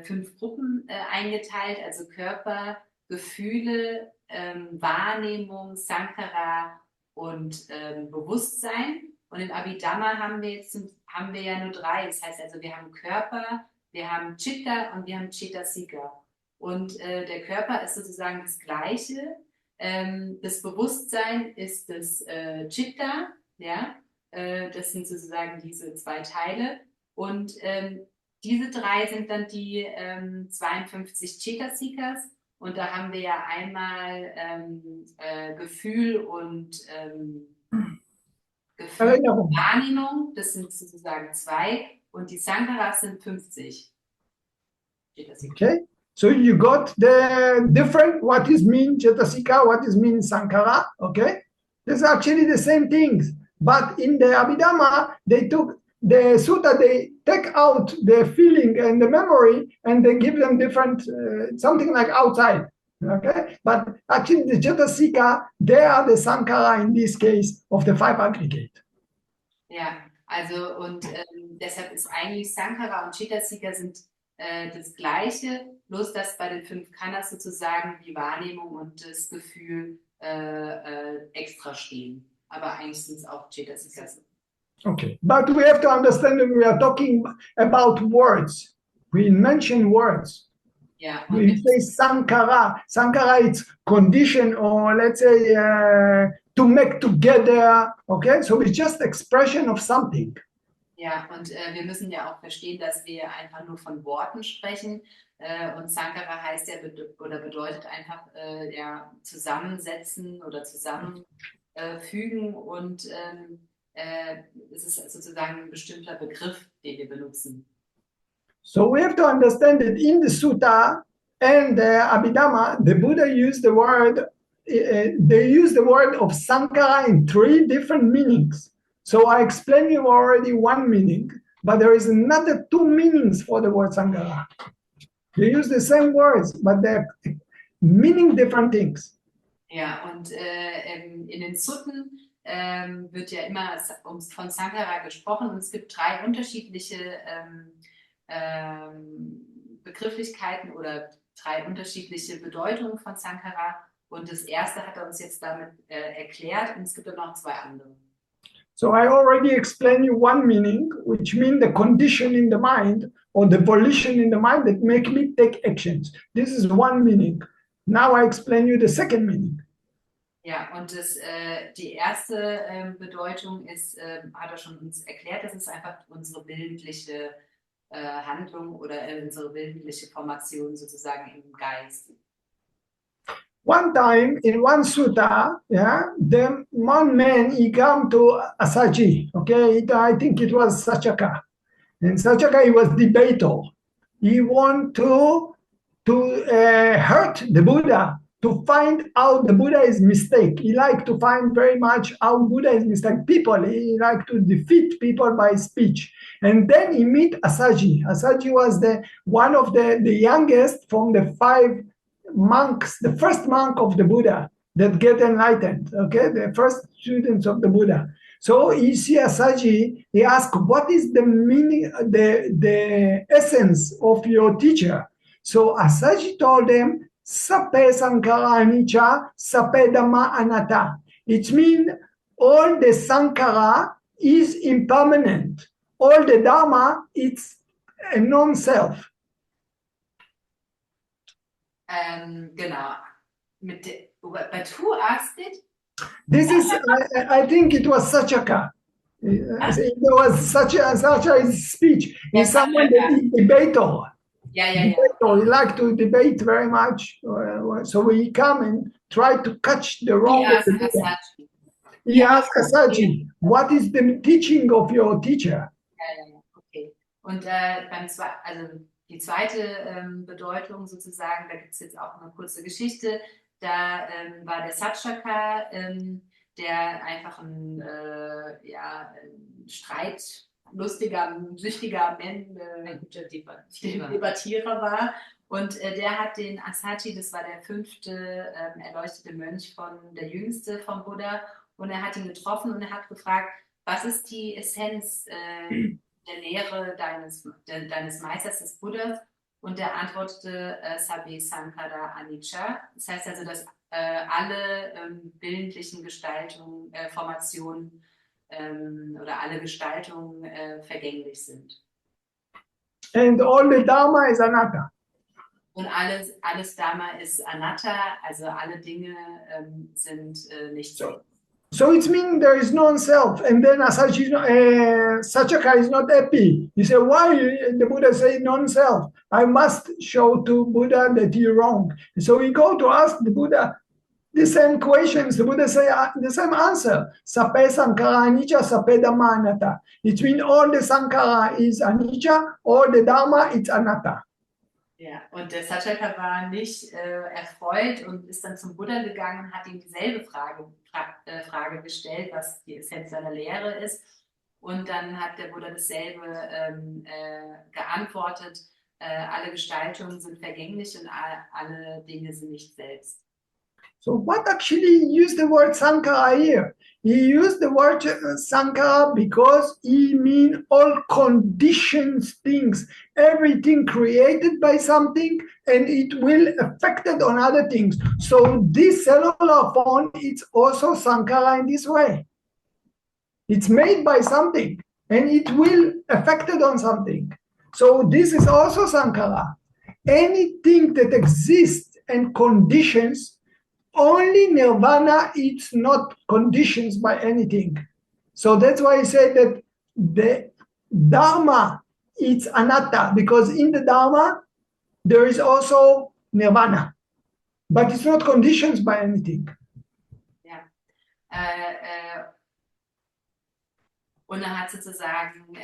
5 Gruppen eingeteilt, also Körper, Gefühle, Wahrnehmung, Sankhara und Bewusstsein. Und im Abhidhamma haben wir ja nur 3. Das heißt also, wir haben Körper, wir haben Chitta und wir haben Cetasika. Und der Körper ist sozusagen das Gleiche. Das Bewusstsein ist das Chitta, ja. Das sind sozusagen diese 2 Teile. Und diese 3 sind dann die 52 Cetasikas. Und da haben wir ja einmal Gefühl und Wahrnehmung, das sind sozusagen 2. Und die Sankharas sind 50. Okay, so you got the different, what is mean Cetasika, what is mean Sankhara, okay? There's actually the same things, but in the Abhidhamma, they took the sutta, they take out the feeling and the memory and they give them different, something like outside, okay? But actually the Cetasika, they are the Sankhara in this case of the 5 aggregate. Ja, also und deshalb ist eigentlich Sankhara und Cetasika sind das Gleiche, bloß dass bei den 5 Khandhas sozusagen die Wahrnehmung und das Gefühl extra stehen. Aber eigentlich sind es auch Cetasikas. Okay, but we have to understand that we are talking about words. We mention words. Yeah. We say Sankhara. Sankhara is condition, or let's say to make together. Okay, so it's just expression of something. Ja, und wir müssen ja auch verstehen, dass wir einfach nur von Worten sprechen. Und Sankhara heißt ja bedeutet einfach ja, zusammensetzen oder zusammenfügen. Und es ist sozusagen ein bestimmter Begriff, den wir benutzen. So we have to understand that in the Sutta and the Abhidhamma, the Buddha used the word. They use the word of Sankhara in 3 different meanings. So I explained you already 1 meaning, but there is another 2 meanings for the word Sankhara. They use the same words, but they're meaning different things. Ja, und in den Sutten wird ja immer von Sankhara gesprochen und es gibt 3 unterschiedliche Begrifflichkeiten oder 3 unterschiedliche Bedeutungen von Sankhara. Und das erste hat uns jetzt damit erklärt und es gibt dann noch 2 andere. So I already explained you 1 meaning, which means the condition in the mind or the volition in the mind that make me take actions. This is 1 meaning. Now I explain you the 2nd meaning. Ja, und die erste Bedeutung ist, hat er schon uns erklärt, das ist einfach unsere bildliche Handlung oder unsere bildliche Formation sozusagen im Geist. One time in 1 sutta, yeah, the 1 man, he come to Asaji, okay, I think it was Sachaka. And Sachaka, he was debater. He want to hurt the Buddha, to find out the Buddha is mistake. He like to find very much how Buddha is mistake. People, he like to defeat people by speech. And then he meet Asaji. Asaji was one of the youngest from the 5 monks, the first monk of the Buddha that get enlightened, okay, the first students of the Buddha. So he see Asaji, he asked, what is the meaning, the essence of your teacher? So Asaji told them, Sape Sankhara Anicca, Sape Dhamma Anatta. It means all the Sankhara is impermanent. All the Dhamma, it's a non-self. Genau. But who asked it? This is, I think it was Sachaka. There was Sacha's speech. He's someone that is debater. Yeah. He liked to debate very much. So he come and try to catch the wrong. He asked Asaji, what is the teaching of your teacher? Ja, okay. Und also die zweite Bedeutung sozusagen, da gibt es jetzt auch eine kurze Geschichte, da war der Saccaka, der einfach ein streitlustiger, süchtiger Debattierer war Und der hat den Asaji, das war der 5. erleuchtete Mönch der jüngste vom Buddha, und er hat ihn getroffen und er hat gefragt, was ist die Essenz der Lehre deines Meisters, des Buddhas? Und er antwortete, Sabe Sankhara Anicca. Das heißt also, dass alle bildlichen Gestaltungen, Formationen oder alle Gestaltungen vergänglich sind. And all the Dharma is anatta. Und alles Dharma ist Anatta, also alle Dinge sind nicht so. So it means there is non-self, and then Sachaka is not happy. He said, why the Buddha say non-self? I must show to Buddha that you're wrong. So we go to ask the Buddha the same questions. The Buddha say the same answer. Sape Sankhara Anicca, Sape Dhamma Anatta. It means all the Sankhara is Anicca, all the Dhamma is Anatta. Ja, und der Satyaka war nicht erfreut und ist dann zum Buddha gegangen und hat ihm dieselbe Frage gestellt, was die Essenz seiner Lehre ist. Und dann hat der Buddha dasselbe geantwortet, alle Gestaltungen sind vergänglich und alle Dinge sind nicht selbst. So what actually used the word Sankhara here? He used the word Sankhara because he means all conditions things, everything created by something, and it will affected on other things. So this cellular phone is also Sankhara in this way. It's made by something, and it will affected on something. So this is also Sankhara. Anything that exists and conditions, only nirvana is not conditions by anything. So that's why I say that the Dharma is anatta, because in the Dharma there is also nirvana, but it's not conditions by anything. Ja. Und er hat sozusagen,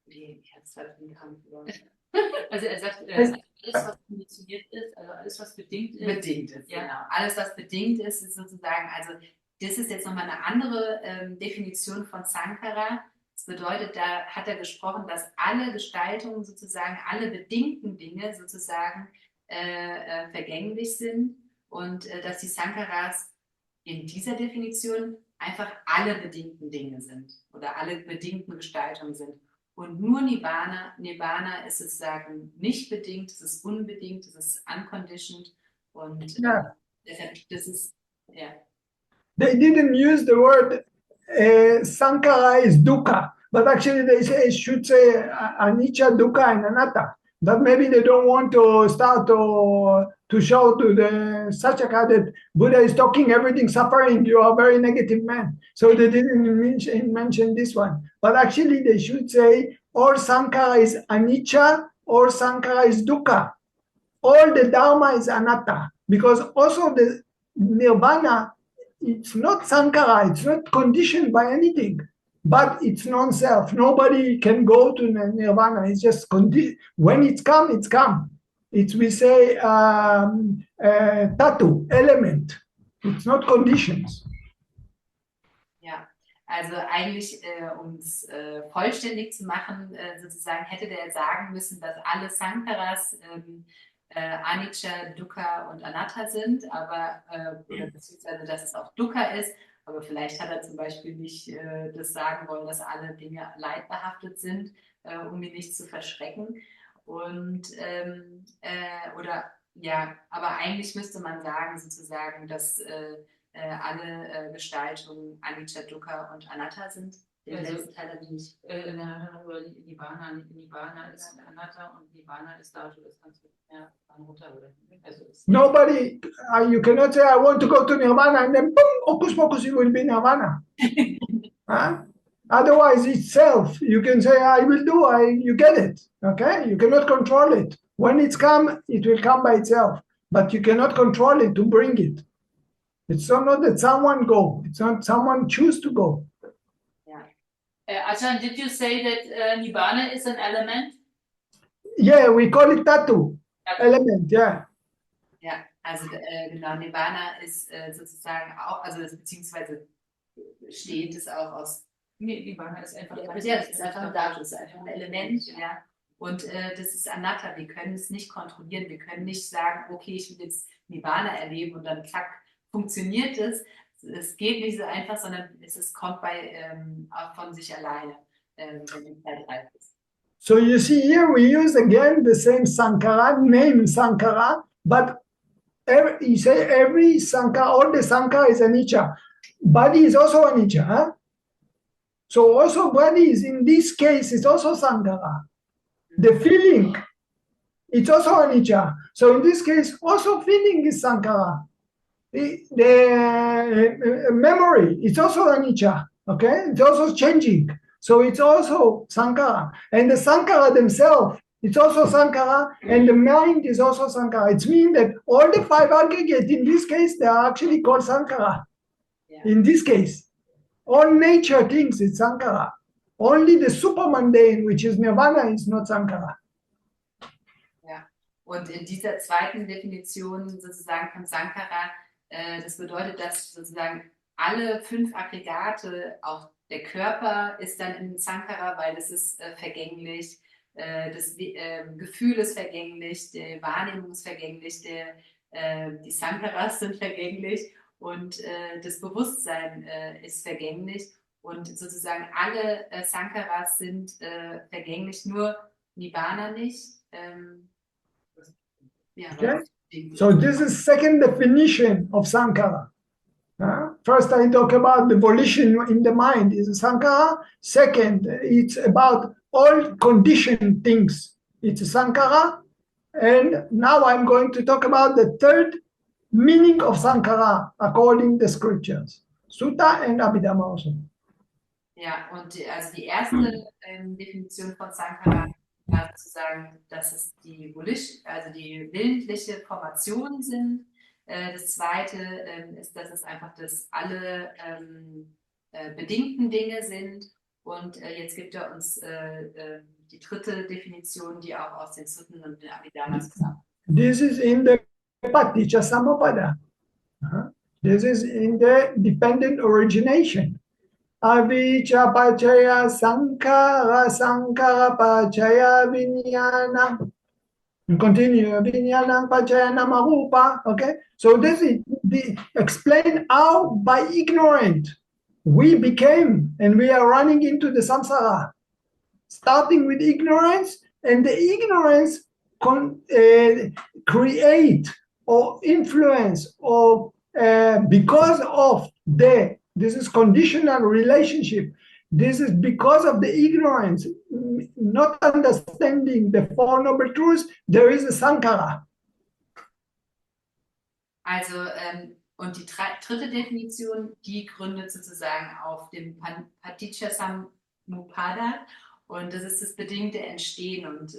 ich habe es verstanden. Also er sagt, alles, was konditioniert ist, also alles, was bedingt ist. Bedingt ist, ja. Genau. Alles, was bedingt ist, ist sozusagen, also das ist jetzt nochmal eine andere Definition von Sankhara. Das bedeutet, da hat er gesprochen, dass alle Gestaltungen sozusagen, alle bedingten Dinge sozusagen vergänglich sind und dass die Sankharas in dieser Definition einfach alle bedingten Dinge sind oder alle bedingten Gestaltungen sind. Und nur Nibbana ist sozusagen nicht bedingt, es ist unbedingt, es ist unconditioned und deshalb, das ist, ja. They didn't use the word Sankhara is dukkha, but actually they should say anicca, dukkha, and anatta. That maybe they don't want to start to show to the Sachaka that Buddha is talking everything suffering, you are a very negative man. So they didn't mention this one. But actually they should say, or Sankhara is anicca, or Sankhara is dukkha. All the Dharma is anatta. Because also the Nirvana, it's not Sankhara, it's not conditioned by anything. But it's non-self. Nobody can go to nirvana. It's just when it's come, it's come. It's, we say, tattoo, element. It's not conditions. Ja, also eigentlich, um es vollständig zu machen, sozusagen hätte der sagen müssen, dass alle Sankharas Anicca, Dukkha und Anatta sind, aber beziehungsweise, dass es auch Dukkha ist. Aber vielleicht hat er zum Beispiel nicht das sagen wollen, dass alle Dinge leidbehaftet sind, um ihn nicht zu verschrecken. Und oder ja, aber eigentlich müsste man sagen, sozusagen, dass alle Gestaltungen Anicca, Dukkha und Anatta sind. Den letzten Teil habe ich nicht. Nibbana ist Anatta und Nibbana ist Dhatu, das kannst du runter. Also Nobody, you cannot say, I want to go to Nirvana, and then boom, Hocus Pocus, you will be Nirvana. Huh? Otherwise, it's self. You can say, I will do, you get it. Okay? You cannot control it. When it's come, it will come by itself. But you cannot control it to bring it. It's not that someone go. It's not someone choose to go. Ajahn, did you say that Nibbana is an element? Yeah, we call it tattoo. Element, yeah. Ja, also genau, Nibbana ist sozusagen auch, also beziehungsweise besteht es auch aus. Nee, Nibbana ist einfach Ja, es ist einfach ein Dhatu, es ist einfach ein Element, ja. Und das ist Anatta, wir können es nicht kontrollieren, wir können nicht sagen, okay, ich will jetzt Nibbana erleben und dann zack, funktioniert es. Es geht nicht so einfach, sondern kommt auch von sich alleine, wenn die Zeit reif ist. So you see here we use again the same Sankhara, name Sankhara, but you say every Sankhara, all the Sankhara is anicca. Body is also anicca, huh? So also body is, in this case, is also Sankhara. The feeling, it's also anicca. So in this case, also feeling is Sankhara. The memory, it's also anicca, okay? It's also changing. So it's also Sankhara. And the Sankhara themselves, it's also Sankhara, and the mind is also Sankhara. It means that all the five aggregates, in this case, they are actually called Sankhara. Yeah. In this case, all nature thinks it's Sankhara. Only the supermundane, which is Nirvana, is not Sankhara. Ja, und in dieser zweiten Definition sozusagen von Sankhara, das bedeutet, dass sozusagen alle 5 Aggregate, auch der Körper ist dann in Sankhara, weil es ist vergänglich, das Gefühl ist vergänglich, die Wahrnehmung ist vergänglich, die Sankharas sind vergänglich und das Bewusstsein ist vergänglich und sozusagen alle Sankharas sind vergänglich, nur Nibbana nicht. Okay. So this is second definition of Sankhara. First, I talk about the volition in the mind is Sankhara. Second, it's about all conditioned things. It's Sankhara. And now I'm going to talk about the third meaning of Sankhara according to the scriptures. Sutta and Abhidhamma also. Ja, und also die erste Definition von Sankhara war sozusagen, dass es die willentliche Formationen sind. Das zweite ist, dass es einfach alle bedingten Dinge sind. Und jetzt gibt er uns die dritte Definition, die auch aus den Sutten und den Abhidhammas kommt. This is in the Paticca Samuppada. This is in the dependent origination. Avicca pacaya sankhara, sankhara pacaya vinyana. And continue, vinyana pacaya namarupa. Okay, so this is explain how by ignorant we became and we are running into the samsara, starting with ignorance, and the ignorance create or influence or because of this is conditional relationship. This is because of the ignorance, not understanding the Four Noble Truths, there is a Sankhara. Also, und die dritte Definition, die gründet sozusagen auf dem Paticca Samuppada und das ist das bedingte Entstehen und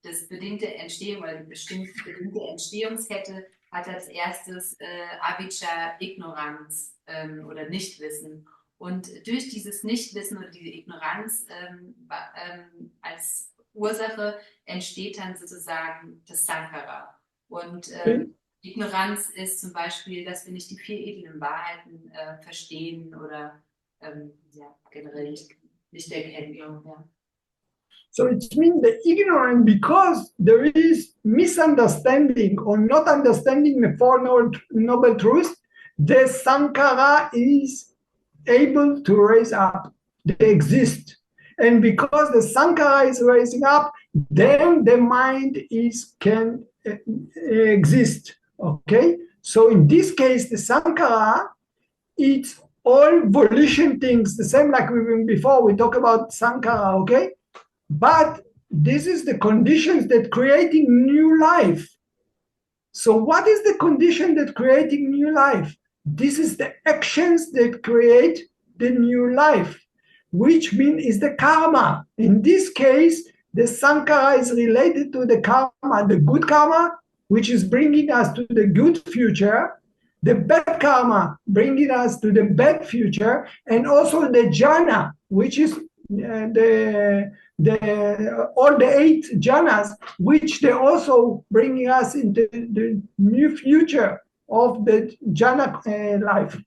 das bedingte Entstehen oder die bedingte Entstehungskette hat als erstes Avicca, Ignoranz oder Nichtwissen. Und durch dieses Nichtwissen oder diese Ignoranz als Ursache entsteht dann sozusagen das Sankhara. Und Ignoranz ist zum Beispiel, dass wir nicht die 4 edlen Wahrheiten verstehen oder generell nicht erkennen. Ja. So it means the ignorant because there is misunderstanding or not understanding the Four Noble Truths, the Sankhara is able to raise up. They exist. And because the Sankhara is raising up, then the mind can exist. Okay? So in this case, the Sankhara, it's all volition things, the same like before we talk about Sankhara, okay? But this is the conditions that creating new life. So what is the condition that creating new life? This is the actions that create the new life, which means is the karma. In this case, the Sankhara is related to the karma, the good karma, which is bringing us to the good future, the bad karma bringing us to the bad future, and also the jhana, which is all the 8 jhanas, which they also bringing us into the new future of the jhana life.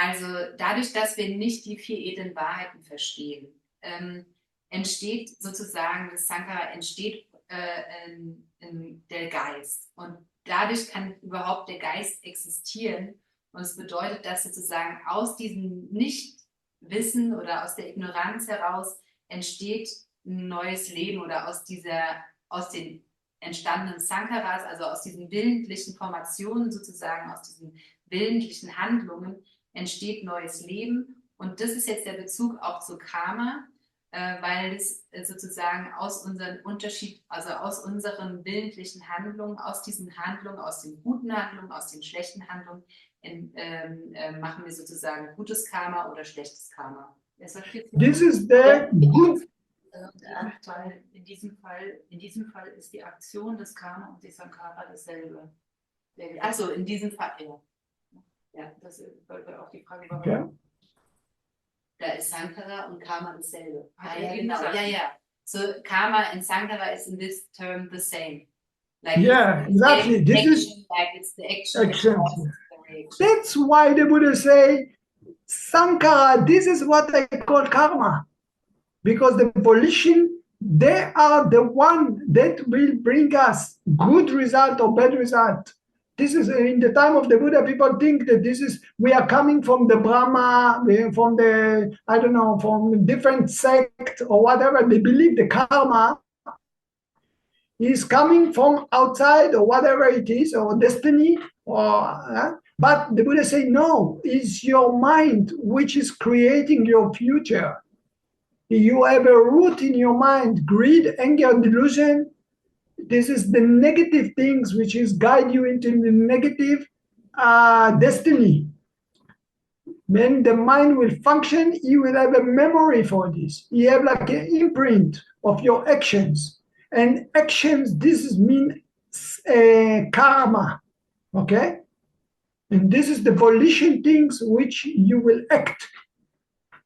Also dadurch, dass wir nicht die 4 edlen Wahrheiten verstehen, entsteht sozusagen, das Sankhara entsteht in der Geist. Und dadurch kann überhaupt der Geist existieren. Und es bedeutet, dass sozusagen aus diesem Nichtwissen oder aus der Ignoranz heraus entsteht ein neues Leben oder aus den entstandenen Sankharas, also aus diesen willentlichen Formationen sozusagen, aus diesen willentlichen Handlungen entsteht neues Leben. Und das ist jetzt der Bezug auch zu Karma, weil es sozusagen aus unseren aus unseren willentlichen Handlungen, aus diesen Handlungen, aus den guten Handlungen, aus den schlechten Handlungen, machen wir sozusagen gutes Karma oder schlechtes Karma. This is the good. In diesem Fall ist die Aktion des Karma und des Sankhara dasselbe. Also in diesem Fall, ja. Ja, das war auch die Frage, warum. Okay. Da ist Sankhara und Karma dasselbe. Ja, genau. Ja. So Karma and Sankhara is in this term the same. Like Yeah, exactly. This is like it's the action. action. That's why the Buddha say, Sankhara, this is what I call karma. Because the volition, they are the one that will bring us good result or bad result. This is in the time of the Buddha, people think that we are coming from the Brahma, from the, I don't know, from different sect or whatever. They believe the karma is coming from outside or whatever it is, or destiny, but the Buddha say, no, it's your mind which is creating your future. You have a root in your mind, greed, anger, delusion. This is the negative things which is guide you into the negative destiny. When the mind will function, you will have a memory for this. You have like an imprint of your actions. And actions, this mean karma, okay? And this is the volition things which you will act.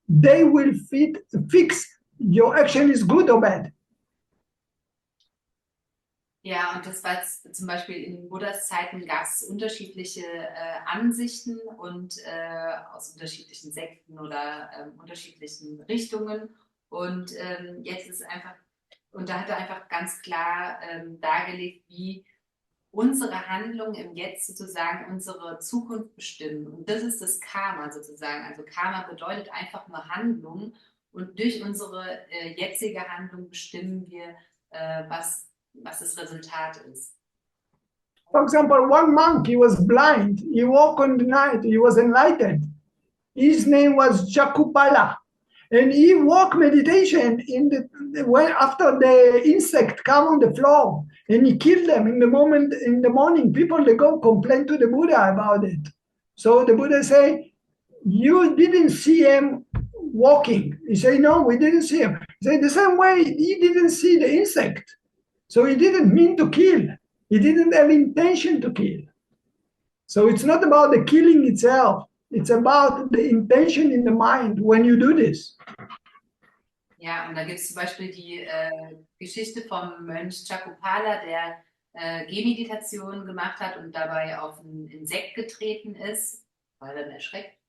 They will fix your action is good or bad. Ja, und das war jetzt zum Beispiel in Buddhas Zeiten gab es unterschiedliche Ansichten und aus unterschiedlichen Sekten oder unterschiedlichen Richtungen. Und jetzt ist einfach, und da hat er einfach ganz klar dargelegt, wie unsere Handlungen im Jetzt sozusagen unsere Zukunft bestimmen. Und das ist das Karma sozusagen. Also Karma bedeutet einfach nur Handlung und durch unsere jetzige Handlung bestimmen wir, was das Resultat ist. For example, one monk, he was blind. He walked on the night. He was enlightened. His name was Jakupala. And he walked meditation after the insect come on the floor. And he killed them in the morning. People, they go complain to the Buddha about it. So the Buddha say, you didn't see him walking. He say, no, we didn't see him. He say, the same way, he didn't see the insect. So he didn't mean to kill. He didn't have intention to kill. So it's not about the killing itself. It's about the intention in the mind when you do this. Ja, und da gibt es zum Beispiel die Geschichte vom Mönch Jakupala, der Gehmeditation gemacht hat und dabei auf ein Insekt getreten ist, war dann erschreckt.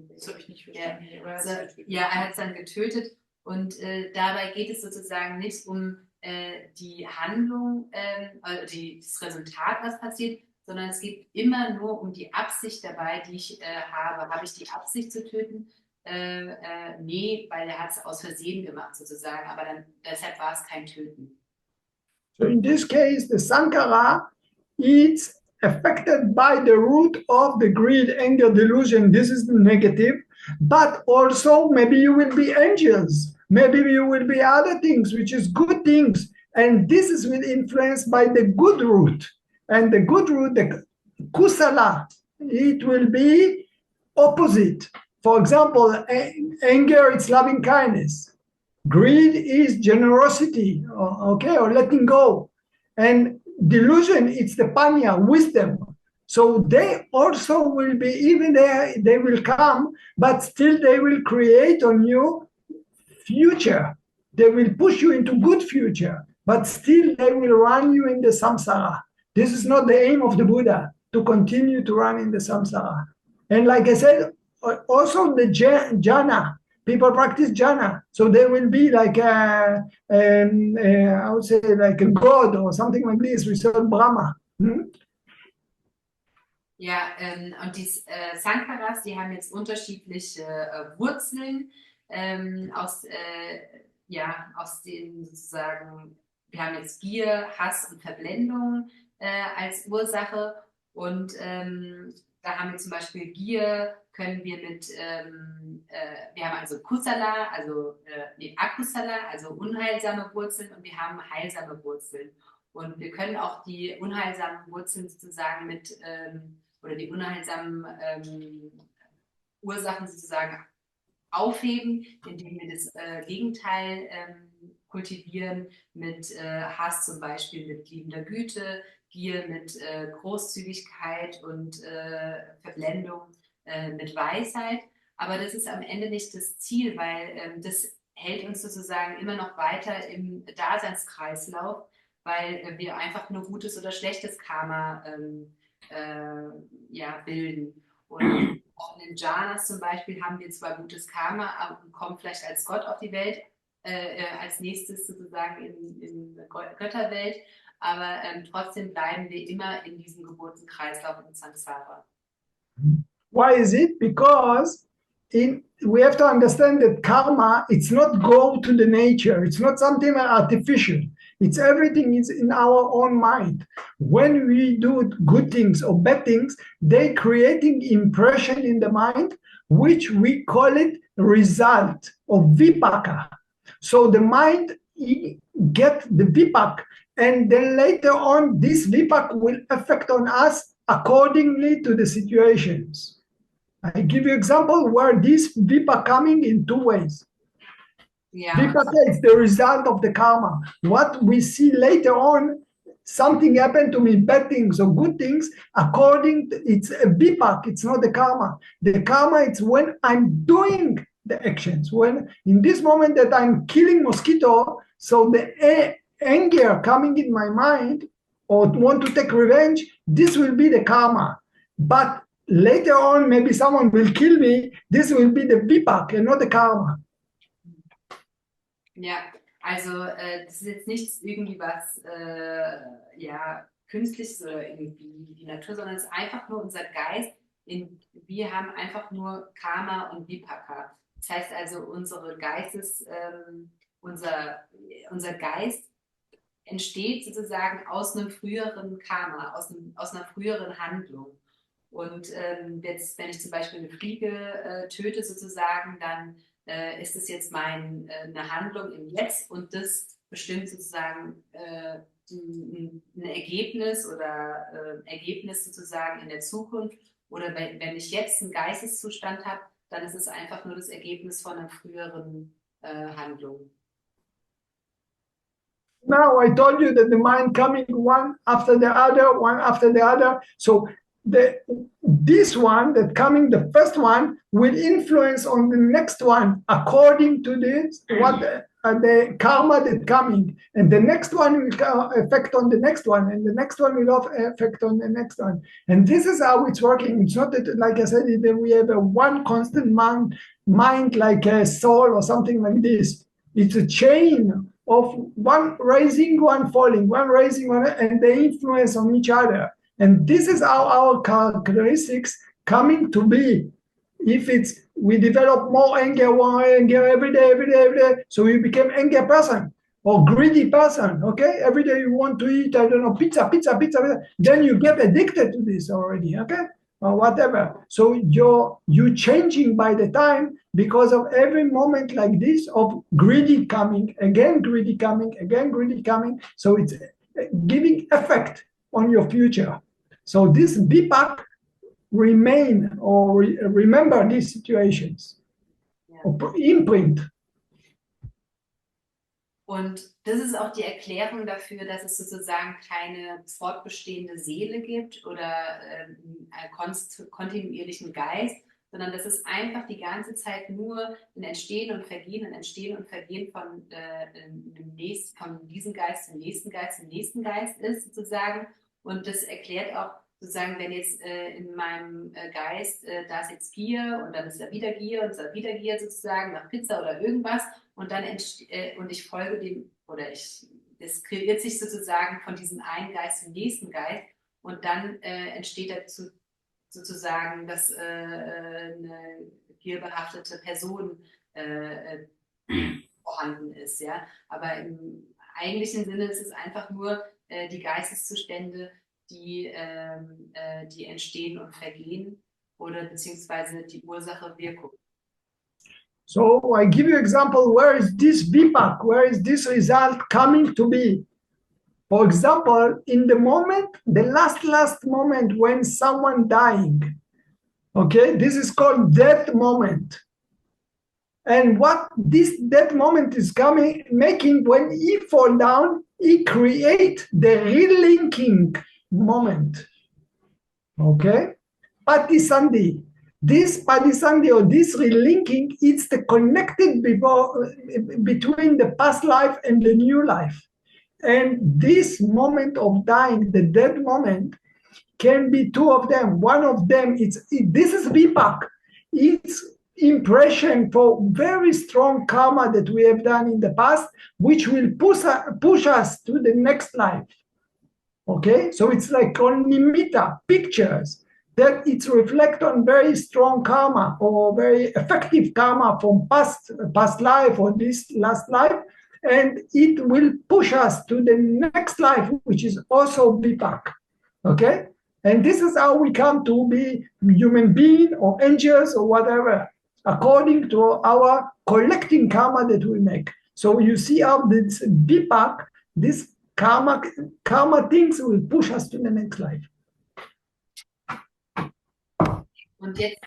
Das habe ich nicht verstanden. Ja, er hat es dann getötet und dabei geht es sozusagen nicht um die Handlung, das Resultat, was passiert, sondern es geht immer nur um die Absicht dabei, die ich habe. Habe ich die Absicht zu töten? Nee, weil er hat es aus Versehen gemacht sozusagen, aber deshalb war es kein Töten. So in this case, the Sankhara is affected by the root of the greed, anger, delusion. This is the negative, but also maybe you will be angels. Maybe you will be other things, which is good things. And this is influenced by the good root. And the good root, the kusala, it will be opposite. For example, anger, it's loving kindness. Greed is generosity, okay, or letting go. And delusion, it's the panya, wisdom. So they also will be, even there, they will come, but still they will create on you future. They will push you into good future, but still they will run you in the samsara. This is not the aim of the Buddha, to continue to run in the samsara. And like I said, also the jhana. People practice jhana, so they will be like I would say like a god or something like this. We saw Brahma. Ja, und die Sankharas, die haben jetzt unterschiedliche Wurzeln aus den sozusagen, wir haben jetzt Gier, Hass und Verblendung als Ursache und da haben wir zum Beispiel Gier, können wir wir haben also Kusala, Akusala, also unheilsame Wurzeln und wir haben heilsame Wurzeln. Und wir können auch die unheilsamen Wurzeln sozusagen oder die unheilsamen Ursachen sozusagen aufheben, indem wir das Gegenteil kultivieren mit Hass zum Beispiel, mit liebender Güte, Gier mit Großzügigkeit und Verblendung mit Weisheit. Aber das ist am Ende nicht das Ziel, weil das hält uns sozusagen immer noch weiter im Daseinskreislauf, weil wir einfach nur gutes oder schlechtes Karma bilden. Und auch in den Jhanas zum Beispiel haben wir zwar gutes Karma und kommen vielleicht als Gott auf die Welt, als nächstes sozusagen in der Götterwelt, aber trotzdem bleiben wir immer in diesem Geburtenkreislauf in Samsara. Why is it? Because we have to understand that karma, it's not go to the nature, it's not something artificial. It's everything is in our own mind. When we do good things or bad things, they creating impression in the mind, which we call it result of vipaka. So the mind get the vipak, and then later on, this vipak will affect on us accordingly to the situations. I give you example where this vipak coming in two ways. Yeah. Vipaka is the result of the karma. What we see later on, something happened to me, bad things or good things, according to, it's a vipak, it's not the karma. The karma, it's when I'm doing the actions. When in this moment that I'm killing mosquito, so the anger coming in my mind or want to take revenge, this will be the karma. But later on, maybe someone will kill me, this will be the vipak and not the karma. Ja, also das ist jetzt nichts irgendwie was Künstliches oder irgendwie die Natur, sondern es ist einfach nur unser Geist. Wir haben einfach nur Karma und Vipaka. Das heißt also, unser Geist entsteht sozusagen aus einem früheren Karma, aus einer früheren Handlung. Und jetzt, wenn ich zum Beispiel eine Fliege töte sozusagen, dann ist es jetzt eine Handlung im Jetzt und das bestimmt sozusagen ein Ergebnis oder Ergebnis sozusagen in der Zukunft. Oder wenn ich jetzt einen Geisteszustand habe, dann ist es einfach nur das Ergebnis von einer früheren Handlung. Now I told you that the mind coming one after the other. So this one that coming, the first one will influence on the next one according to this what the karma that coming, and the next one will affect on the next one, and the next one will affect on the next one. And this is how it's working. It's not that, like I said, that we have a one constant mind like a soul or something like this. It's a chain of one rising, one falling, one rising, one, and they influence on each other. And this is how our characteristics coming to be. If it's we develop more anger every day, so we become angry person or greedy person. Okay, every day you want to eat, I don't know, pizza. Then you get addicted to this already. Okay, or whatever. So you changing by the time because of every moment like this of greedy coming. So it's giving effect on your future. So this vipak remain or remember these situations, or imprint. Und das ist auch die Erklärung dafür, dass es sozusagen keine fortbestehende Seele gibt oder einen kontinuierlichen Geist, sondern dass es einfach die ganze Zeit nur ein Entstehen und Vergehen von diesem Geist zum nächsten Geist ist sozusagen. Und das erklärt auch, sozusagen, wenn jetzt in meinem Geist da ist jetzt Gier und dann ist da wieder Gier und ist da wieder Gier sozusagen nach Pizza oder irgendwas und dann und ich folge dem oder es kreiert sich sozusagen von diesem einen Geist zum nächsten Geist und dann entsteht dazu sozusagen, dass eine gierbehaftete Person vorhanden ist, ja. Aber im eigentlichen Sinne ist es einfach nur die Geisteszustände, die entstehen und vergehen oder beziehungsweise die Ursache Wirkung. So I give you example, where is this Vipak, where is this result coming to be? For example, in the moment, the last moment when someone dying, okay, this is called death moment. And what this death moment is making when he fall down, he create the relinking moment. Okay? Patisandhi. This Patisandhi or this relinking, it's the connected between the past life and the new life. And this moment of dying, the death moment, can be two of them. One of them, this is Vipak. It's impression for very strong karma that we have done in the past, which will push us to the next life. Okay, so it's like on nimitta, pictures, that it's reflect on very strong karma or very effective karma from past life or this last life, and it will push us to the next life, which is also Vipak. Okay, and this is how we come to be human being or angels or whatever, according to our collecting karma that we make. So you see how this Vipak, this karma things will push us to the next life. Und jetzt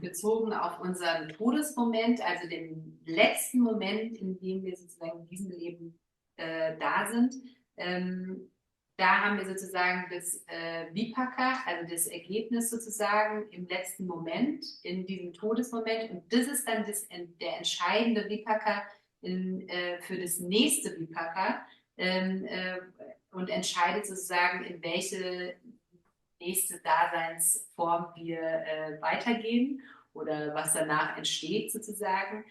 bezogen auf unseren Todesmoment, also den letzten Moment, in dem wir sozusagen in diesem Leben da sind, da haben wir sozusagen das Vipaka, also das Ergebnis sozusagen im letzten Moment, in diesem Todesmoment. Und das ist dann der entscheidende Vipaka für das nächste Vipaka und entscheidet sozusagen, in welche nächste Daseinsform wir weitergehen oder was danach entsteht sozusagen.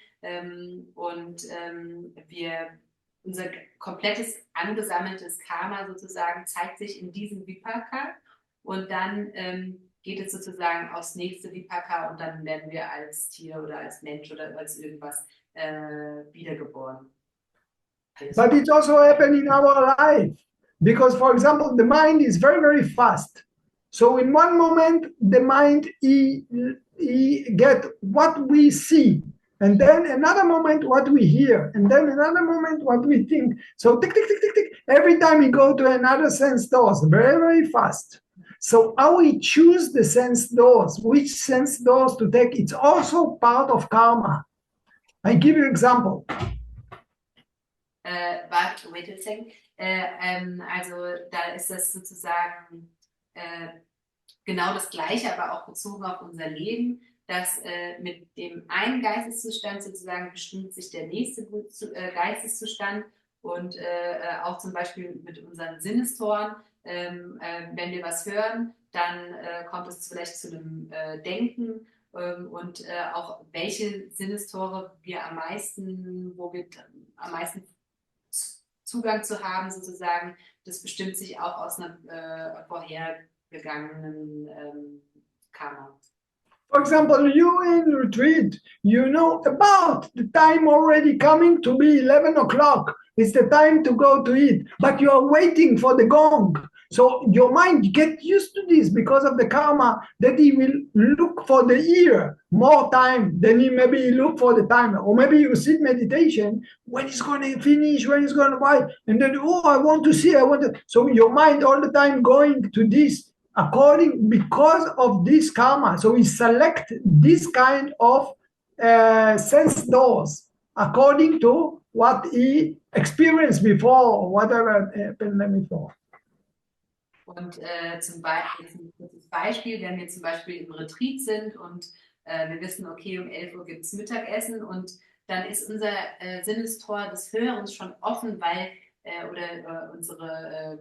Unser komplettes angesammeltes Karma sozusagen zeigt sich in diesem Vipaka und dann geht es sozusagen aufs nächste Vipaka und dann werden wir als Tier oder als Mensch oder als irgendwas wiedergeboren. But it also happens in our life because, for example, the mind is very, very fast. So in one moment, the mind he get what we see, and then another moment what we hear, and then another moment what we think. So tick, tick, tick, tick, tick. Every time we go to another sense doors, very, very fast. So how we choose the sense doors, which sense doors to take, it's also part of karma. I give you an example. But wait a second. Also da ist das sozusagen genau das Gleiche, aber auch bezogen auf unser Leben, dass mit dem einen Geisteszustand sozusagen bestimmt sich der nächste Geisteszustand und auch zum Beispiel mit unseren Sinnestoren, wenn wir was hören, dann kommt es vielleicht zu einem Denken und auch welche Sinnestore wir wo wir am meisten Zugang zu haben sozusagen, das bestimmt sich auch aus einer vorhergegangenen Karma. For example, you in retreat, you know about the time already coming to be 11 o'clock. It's the time to go to eat, but you are waiting for the gong. So your mind get used to this because of the karma that he will look for the ear more time than he maybe look for the time. Or maybe you sit meditation, when it's going to finish, when it's going to buy, and then, oh, I want to see, So your mind all the time going to this because of this karma. So we select this kind of sense doors according to what he experienced before or whatever happened before. Und zum Beispiel, das ist ein kurzes Beispiel, wenn wir zum Beispiel im Retreat sind und wir wissen, okay, um 11 Uhr gibt es Mittagessen und dann ist unser Sinnestor des Hörens schon offen, weil unsere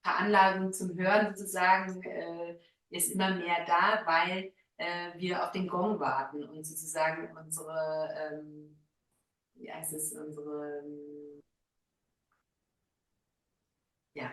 Veranlagung zum Hören sozusagen ist immer mehr da, weil wir auf den Gong warten und sozusagen unsere, wie heißt es, unsere, ja,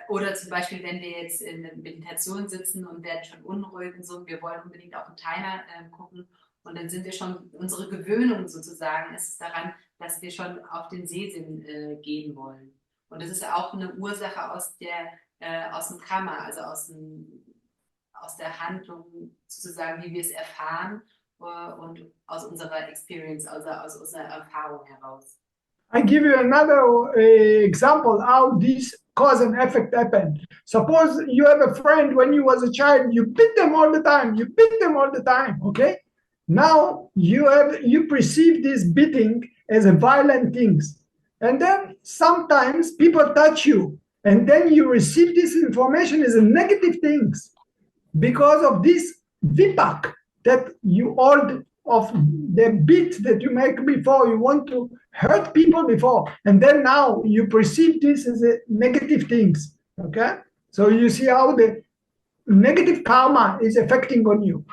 oder zum Beispiel, wenn wir jetzt in der Meditation sitzen und werden schon unruhig und so, wir wollen unbedingt auf den Timer gucken und dann sind wir schon, unsere Gewöhnung sozusagen ist es daran, dass wir schon auf den Sehsinn gehen wollen. Und das ist auch eine Ursache aus dem Kamma, also aus der Handlung sozusagen, wie wir es erfahren und aus unserer Experience, also aus unserer Erfahrung heraus. I give you another example how this cause and effect happen. Suppose you have a friend when you was a child, you beat them all the time, okay? Now you perceive this beating as a violent things. And then sometimes people touch you, and then you receive this information as a negative things because of this vipak that you hold of the beat that you make before. You want to hurt people before, and then now you perceive this as a negative things. Okay, so you see how the negative karma is affecting on you.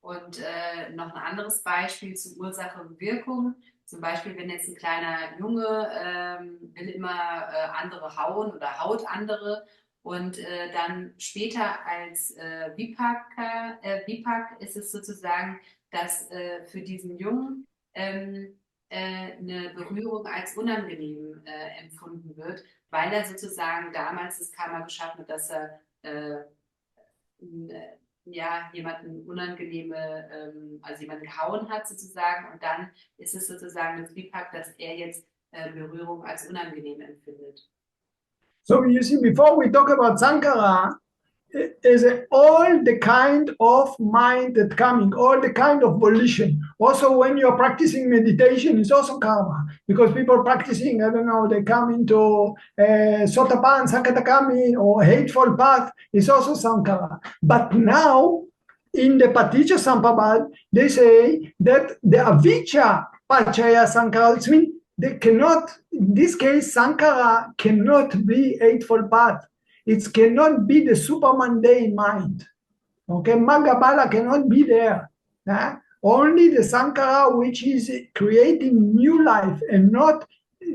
Und noch ein anderes Beispiel zu Ursache und Wirkung. Zum Beispiel, wenn jetzt ein kleiner Junge will immer andere hauen oder haut andere und dann später als Vipak ist es sozusagen, dass für diesen Jungen eine Berührung als unangenehm empfunden wird, weil er sozusagen damals das Karma geschaffen hat, dass er jemanden also jemanden gehauen hat sozusagen und dann ist es sozusagen das Vipak, dass er jetzt Berührung als unangenehm empfindet. So you see, before we talk about Sankhara, is all the kind of mind that coming, all the kind of volition. Also, when you're practicing meditation, it's also karma because people practicing, I don't know, they come into Sotapan, Sakatakami, or hateful path. It's also Sankhara. But now, in the Paticca Samuppada, they say that the avijja pachaya Sankhara, which means they cannot, in this case, Sankhara cannot be eightfold path. It cannot be the super mundane mind. Okay, Magabala cannot be there. Only the Sankhara, which is creating new life and not,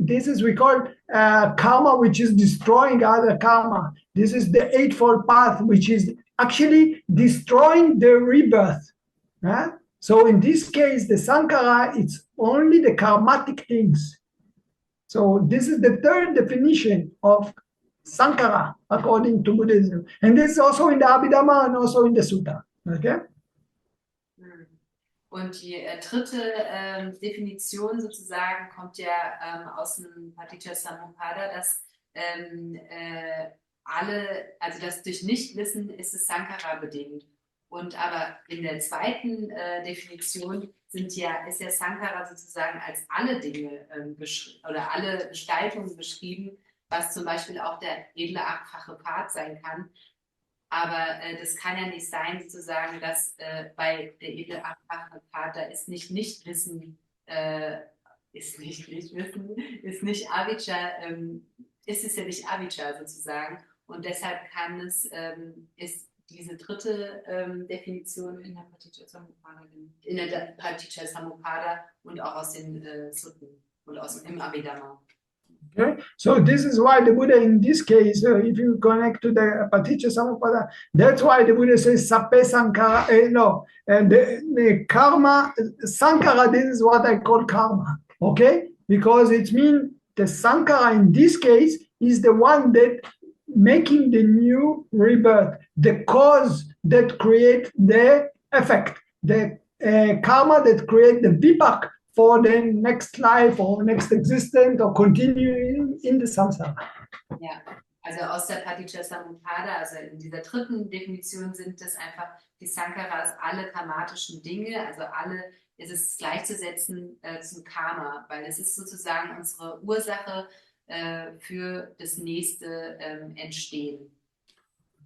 this is we call karma, which is destroying other karma. This is the eightfold path, which is actually destroying the rebirth. So in this case, the Sankhara, it's only the karmatic things. So this is the third definition of Sankhara according to Buddhism. And this is also in the Abhidhamma and also in the Sutta. Okay? Und die dritte Definition sozusagen kommt ja aus dem Paticca Samuppada, dass also das durch Nichtwissen ist es Sankhara bedingt. Und aber in der zweiten Definition ist ja Sankhara sozusagen als alle Dinge oder alle Gestaltungen beschrieben, was zum Beispiel auch der edle achtfache Pfad sein kann. Aber das kann ja nicht sein, sozusagen, dass bei der edle achtfache Pfad, da ist nicht Nichtwissen, ist nicht Avijja, ist es ja nicht Avijja sozusagen. Und deshalb ist diese dritte Definition in der Paticca Samuppada und auch aus den Sutten und im Abhidhamma. Okay, so this is why the Buddha in this case, if you connect to the Paticca Samuppada, that's why the Buddha says Sappe Sankhara, and the karma, Sankhara, this is what I call karma, okay? Because it means the Sankhara in this case is the one that making the new rebirth, the cause that create the effect, the karma that create the vipak for the next life or next existence or continuing in the samsara. Ja, also aus der Paticca Samuppada, also in dieser dritten Definition sind das einfach die Sankharas, alle karmatischen Dinge, also ist es gleichzusetzen zum Karma, weil es ist sozusagen unsere Ursache für das nächste Entstehen.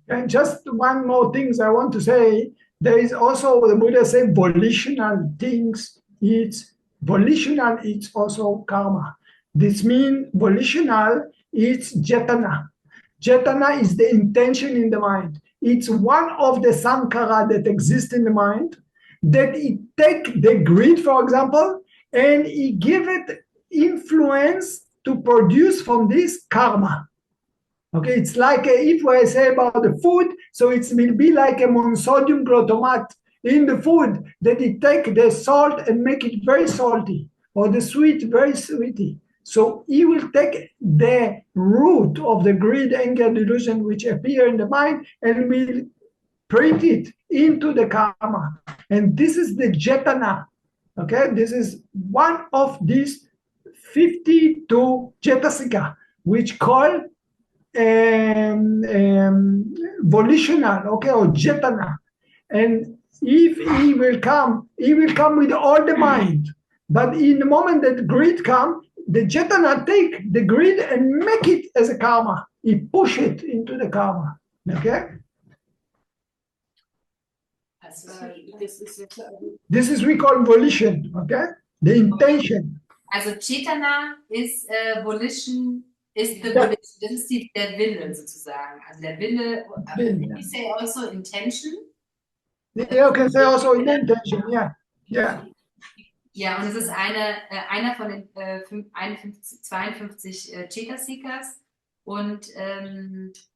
And just one more thing I want to say, there is also, the Buddha said, volitional things, volitional, it's also karma. This means volitional it's Cetana. Cetana is the intention in the mind. It's one of the Sankhara that exists in the mind, that it take the greed, for example, and it give it influence to produce from this karma. Okay, it's like if I say about the food, so it will be like a monosodium glutamate in the food, that it take the salt and make it very salty, or the sweet very sweety. So he will take the root of the greed, anger, delusion which appear in the mind and will print it into the karma. And this is the Cetana. Okay, this is one of these 52 Cetasika, which call volitional, okay, or Cetana. And if he will come with all the mind. But in the moment that greed comes, the Cetana take the greed and make it as a karma. He push it into the karma. Okay? This is we call volition, okay? The intention. Also Cetana ist Volition, ist the Ja. volition. Das ist der Wille sozusagen. Also der Wille, we say also intention. Yeah, you can say also intention, yeah. Yeah. Ja, und es ist einer von den 52 Cetasikas. Und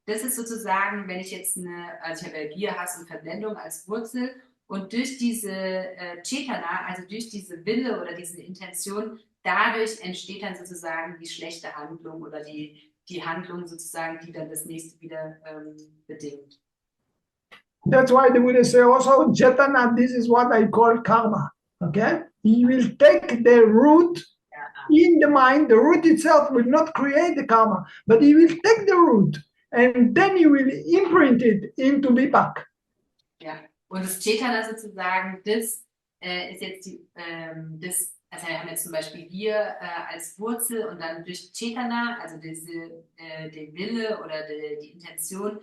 das ist sozusagen, wenn ich jetzt also ich habe ja Gier, Hass und Verblendung als Wurzel, und durch diese Cetana, also durch diese Wille oder diese Intention, dadurch entsteht dann sozusagen die schlechte Handlung oder die Handlung sozusagen, die dann das nächste wieder bedingt. That's why the Buddha say also, Cetana, this is what I call karma, okay? He will take the root in the mind. The root itself will not create the karma, but he will take the root and then he will imprint it into Vipak. Ja, und das Cetana sozusagen, das ist jetzt also wir haben jetzt zum Beispiel Gier als Wurzel und dann durch Cetana, also der Wille oder die Intention,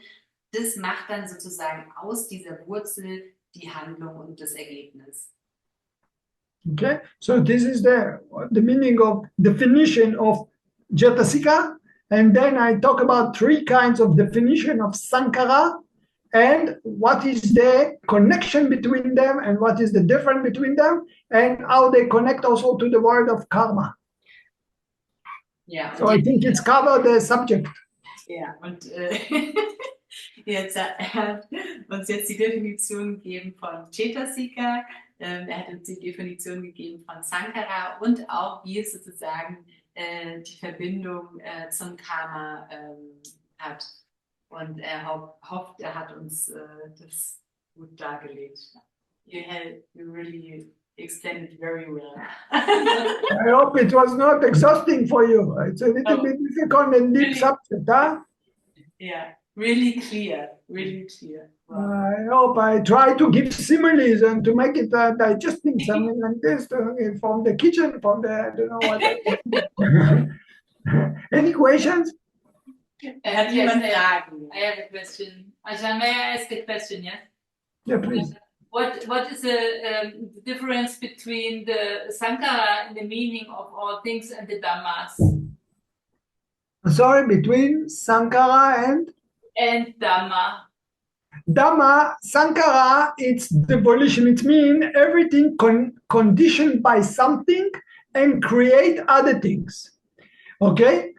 das macht dann sozusagen aus dieser Wurzel die Handlung und das Ergebnis. Okay, so this is the meaning of definition of Cetasika, and then I talk about 3 kinds of definition of Sankhara, and what is the connection between them, and what is the difference between them, and how they connect also to the word of karma. Ja, so I think it's covered the subject. Ja, und jetzt hat uns jetzt die Definition gegeben von Cetasika. Er hat uns die Definition gegeben von Sankhara und auch, wie es sozusagen die Verbindung zum Karma hat. Und er hofft, er hat uns das gut dargelegt. You really explained it very well. I hope it was not exhausting for you. It's a little bit difficult and deep subject, huh? Yeah, really clear, really clear. Wow. I hope I try to give similes and to make it digesting something like this from the kitchen, from the, I don't know what. Any questions? Have you I have a question. Ajahn, may I ask a question, yes? Yeah, please. What is the difference between the Sankhara and the meaning of all things and the Dhammas? Sorry, between Sankhara and Dhamma. Dhamma, Sankhara, it's the volition. It means everything conditioned by something and create other things. Okay?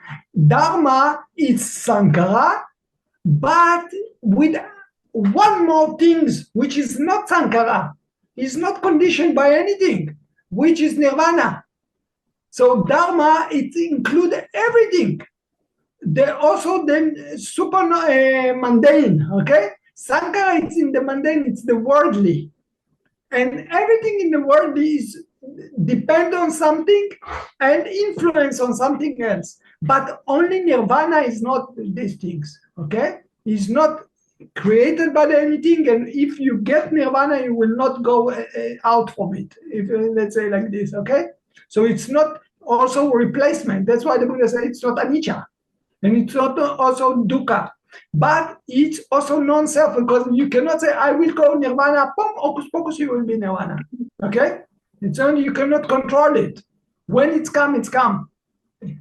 Dharma is Sankhara, but with one more things, which is not Sankhara, is not conditioned by anything, which is Nirvana. So Dharma, it includes everything. Also then super mundane, okay? Sankhara, it's in the mundane, it's the worldly. And everything in the world is depend on something and influence on something else. But only Nirvana is not these things, okay? It's not created by anything, and if you get Nirvana, you will not go out from it, if let's say like this, okay? So it's not also replacement. That's why the Buddha said it's not anicca, and it's not also dukkha. But it's also non-self, because you cannot say, I will go Nirvana, boom, ocus pocus, you will be Nirvana. Okay? It's only you cannot control it. When it's come, it's come.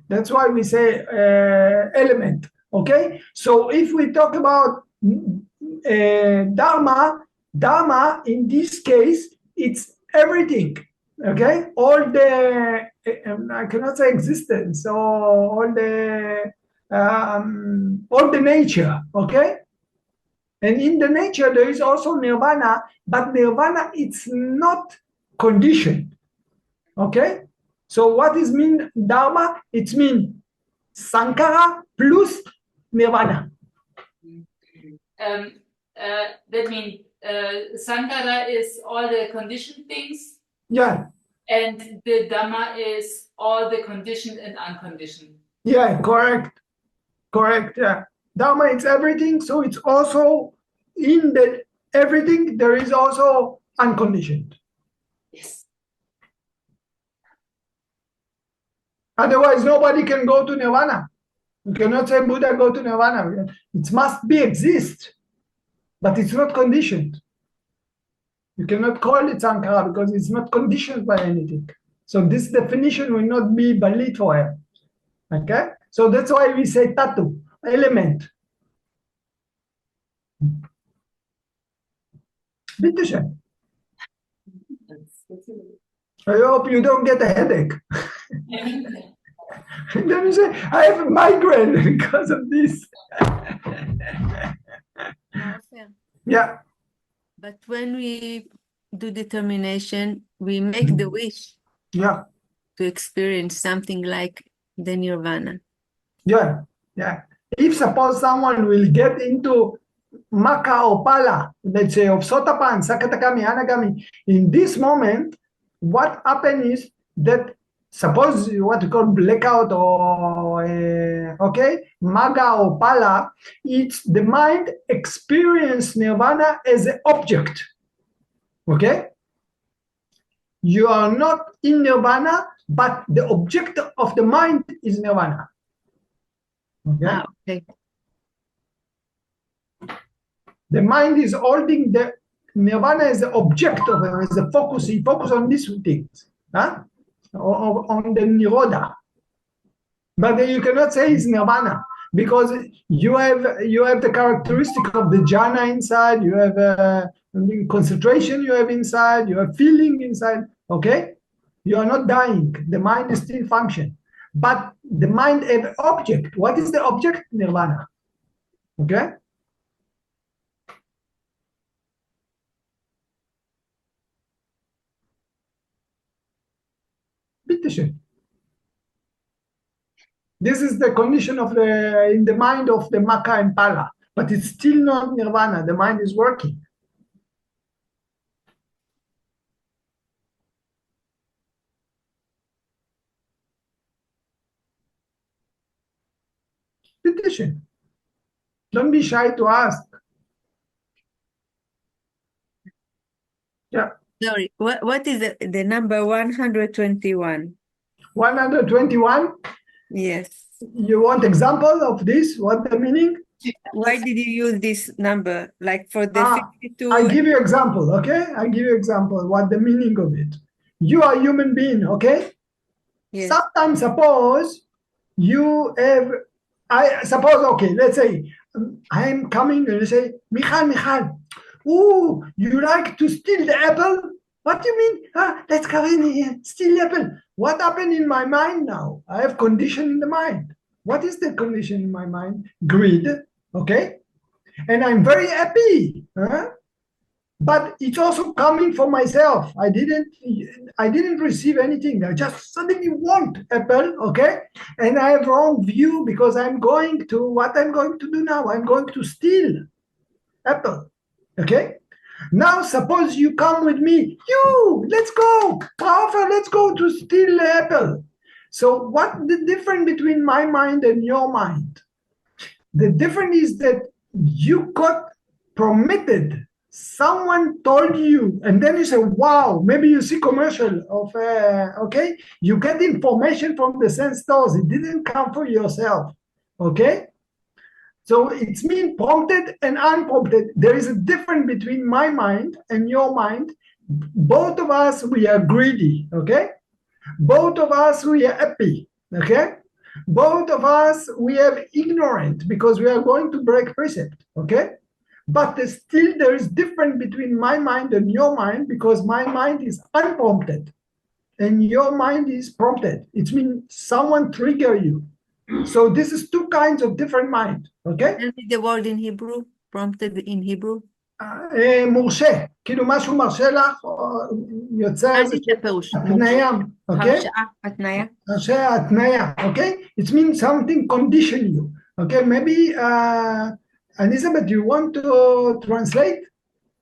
That's why we say element. Okay, so if we talk about dharma in this case, it's everything. Okay, all the I cannot say existence, or all the nature. Okay, and in the nature there is also nirvana, but nirvana it's not conditioned. Okay, so what is mean dharma? It's mean sankhara plus nirvana. That means Sankhara is all the conditioned things. Yeah. And the Dhamma is all the conditioned and unconditioned. Yeah, correct. Correct. Yeah. Dharma is everything, so it's also in the everything there is also unconditioned. Yes. Otherwise, nobody can go to nirvana. You cannot say Buddha go to nirvana. It must be exist, but it's not conditioned. You cannot call it sankhara because it's not conditioned by anything. So this definition will not be valid for him. Okay? So that's why we say tatu, element. Bitteschön. I hope you don't get a headache. And then you say, I have a migraine because of this. Yeah. But when we do determination, we make the wish Yeah. to experience something like the nirvana. Yeah. Yeah. If suppose someone will get into Maka or Pala, let's say of Sotapan, Sakatakami, Anagami, in this moment, what happens is that suppose what you call blackout or okay, Maga or Pala, it's the mind experience nirvana as an object. Okay? You are not in nirvana, but the object of the mind is nirvana. Okay? Ah, okay. The mind is holding the nirvana as the object of it, as a focus. He focus on these things, huh? Or on the nirodha. But you cannot say it's nirvana because you have the characteristic of the jhana inside. You have concentration. You have inside. You have feeling inside. Okay, you are not dying. The mind is still function, but the mind have object. What is the object? Nirvana. Okay. This is the condition of in the mind of the Maka and Pala, but it's still not nirvana. The mind is working. Petition. Don't be shy to ask. Yeah. Sorry, what is the number 121? 121? Yes. You want example of this? What the meaning? Why did you use this number? Like for the 52? I give you example, okay? I give you example what the meaning of it. You are a human being, okay? Yes. Sometimes suppose you have, okay, let's say I'm coming and you say, Michal, oh, you like to steal the apple? What do you mean? Let's come in here, steal the apple. What happened in my mind now? I have condition in the mind. What is the condition in my mind? Greed, okay? And I'm very happy, but it's also coming from myself. I didn't receive anything. I just suddenly want apple, okay? And I have wrong view because what I'm going to do now? I'm going to steal apple, okay? Now suppose you come with me. Let's go. Ofer, let's go to steal the apple. So what the difference between my mind and your mind? The difference is that you got permitted. Someone told you, and then you say, wow, maybe you see commercial of, okay? You get information from the sense stores. It didn't come for yourself, okay? So it's mean prompted and unprompted. There is a difference between my mind and your mind. Both of us, we are greedy, okay? Both of us, we are happy, okay? Both of us, we have ignorant because we are going to break precept, okay? But still there is difference between my mind and your mind because my mind is unprompted and your mind is prompted. It means someone trigger you. So this is two kinds of different mind, okay? Tell me the word in Hebrew, prompted in Hebrew. מורשה, כאילו משהו מרשה לך, יוצא איזה התניה, אוקיי? התניה. הרשאה, התניה, אוקיי? It means something condition you, okay? Maybe Elizabeth, you want to translate?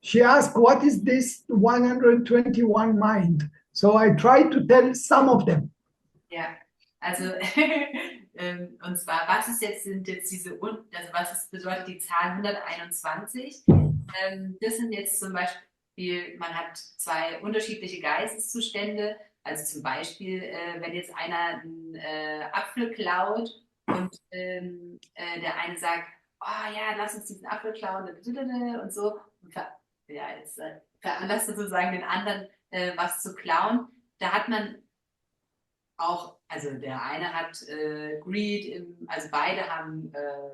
She asked, what is this 121 mind? So I try to tell some of them. Ja, also und zwar, sind jetzt diese, also bedeutet die Zahl 121? Das sind jetzt zum Beispiel, man hat zwei unterschiedliche Geisteszustände, also zum Beispiel, wenn jetzt einer einen Apfel klaut und der eine sagt, oh ja, lass uns diesen Apfel klauen und so, und jetzt veranlasst sozusagen den anderen was zu klauen, da hat man auch, also der eine hat Greed, also beide haben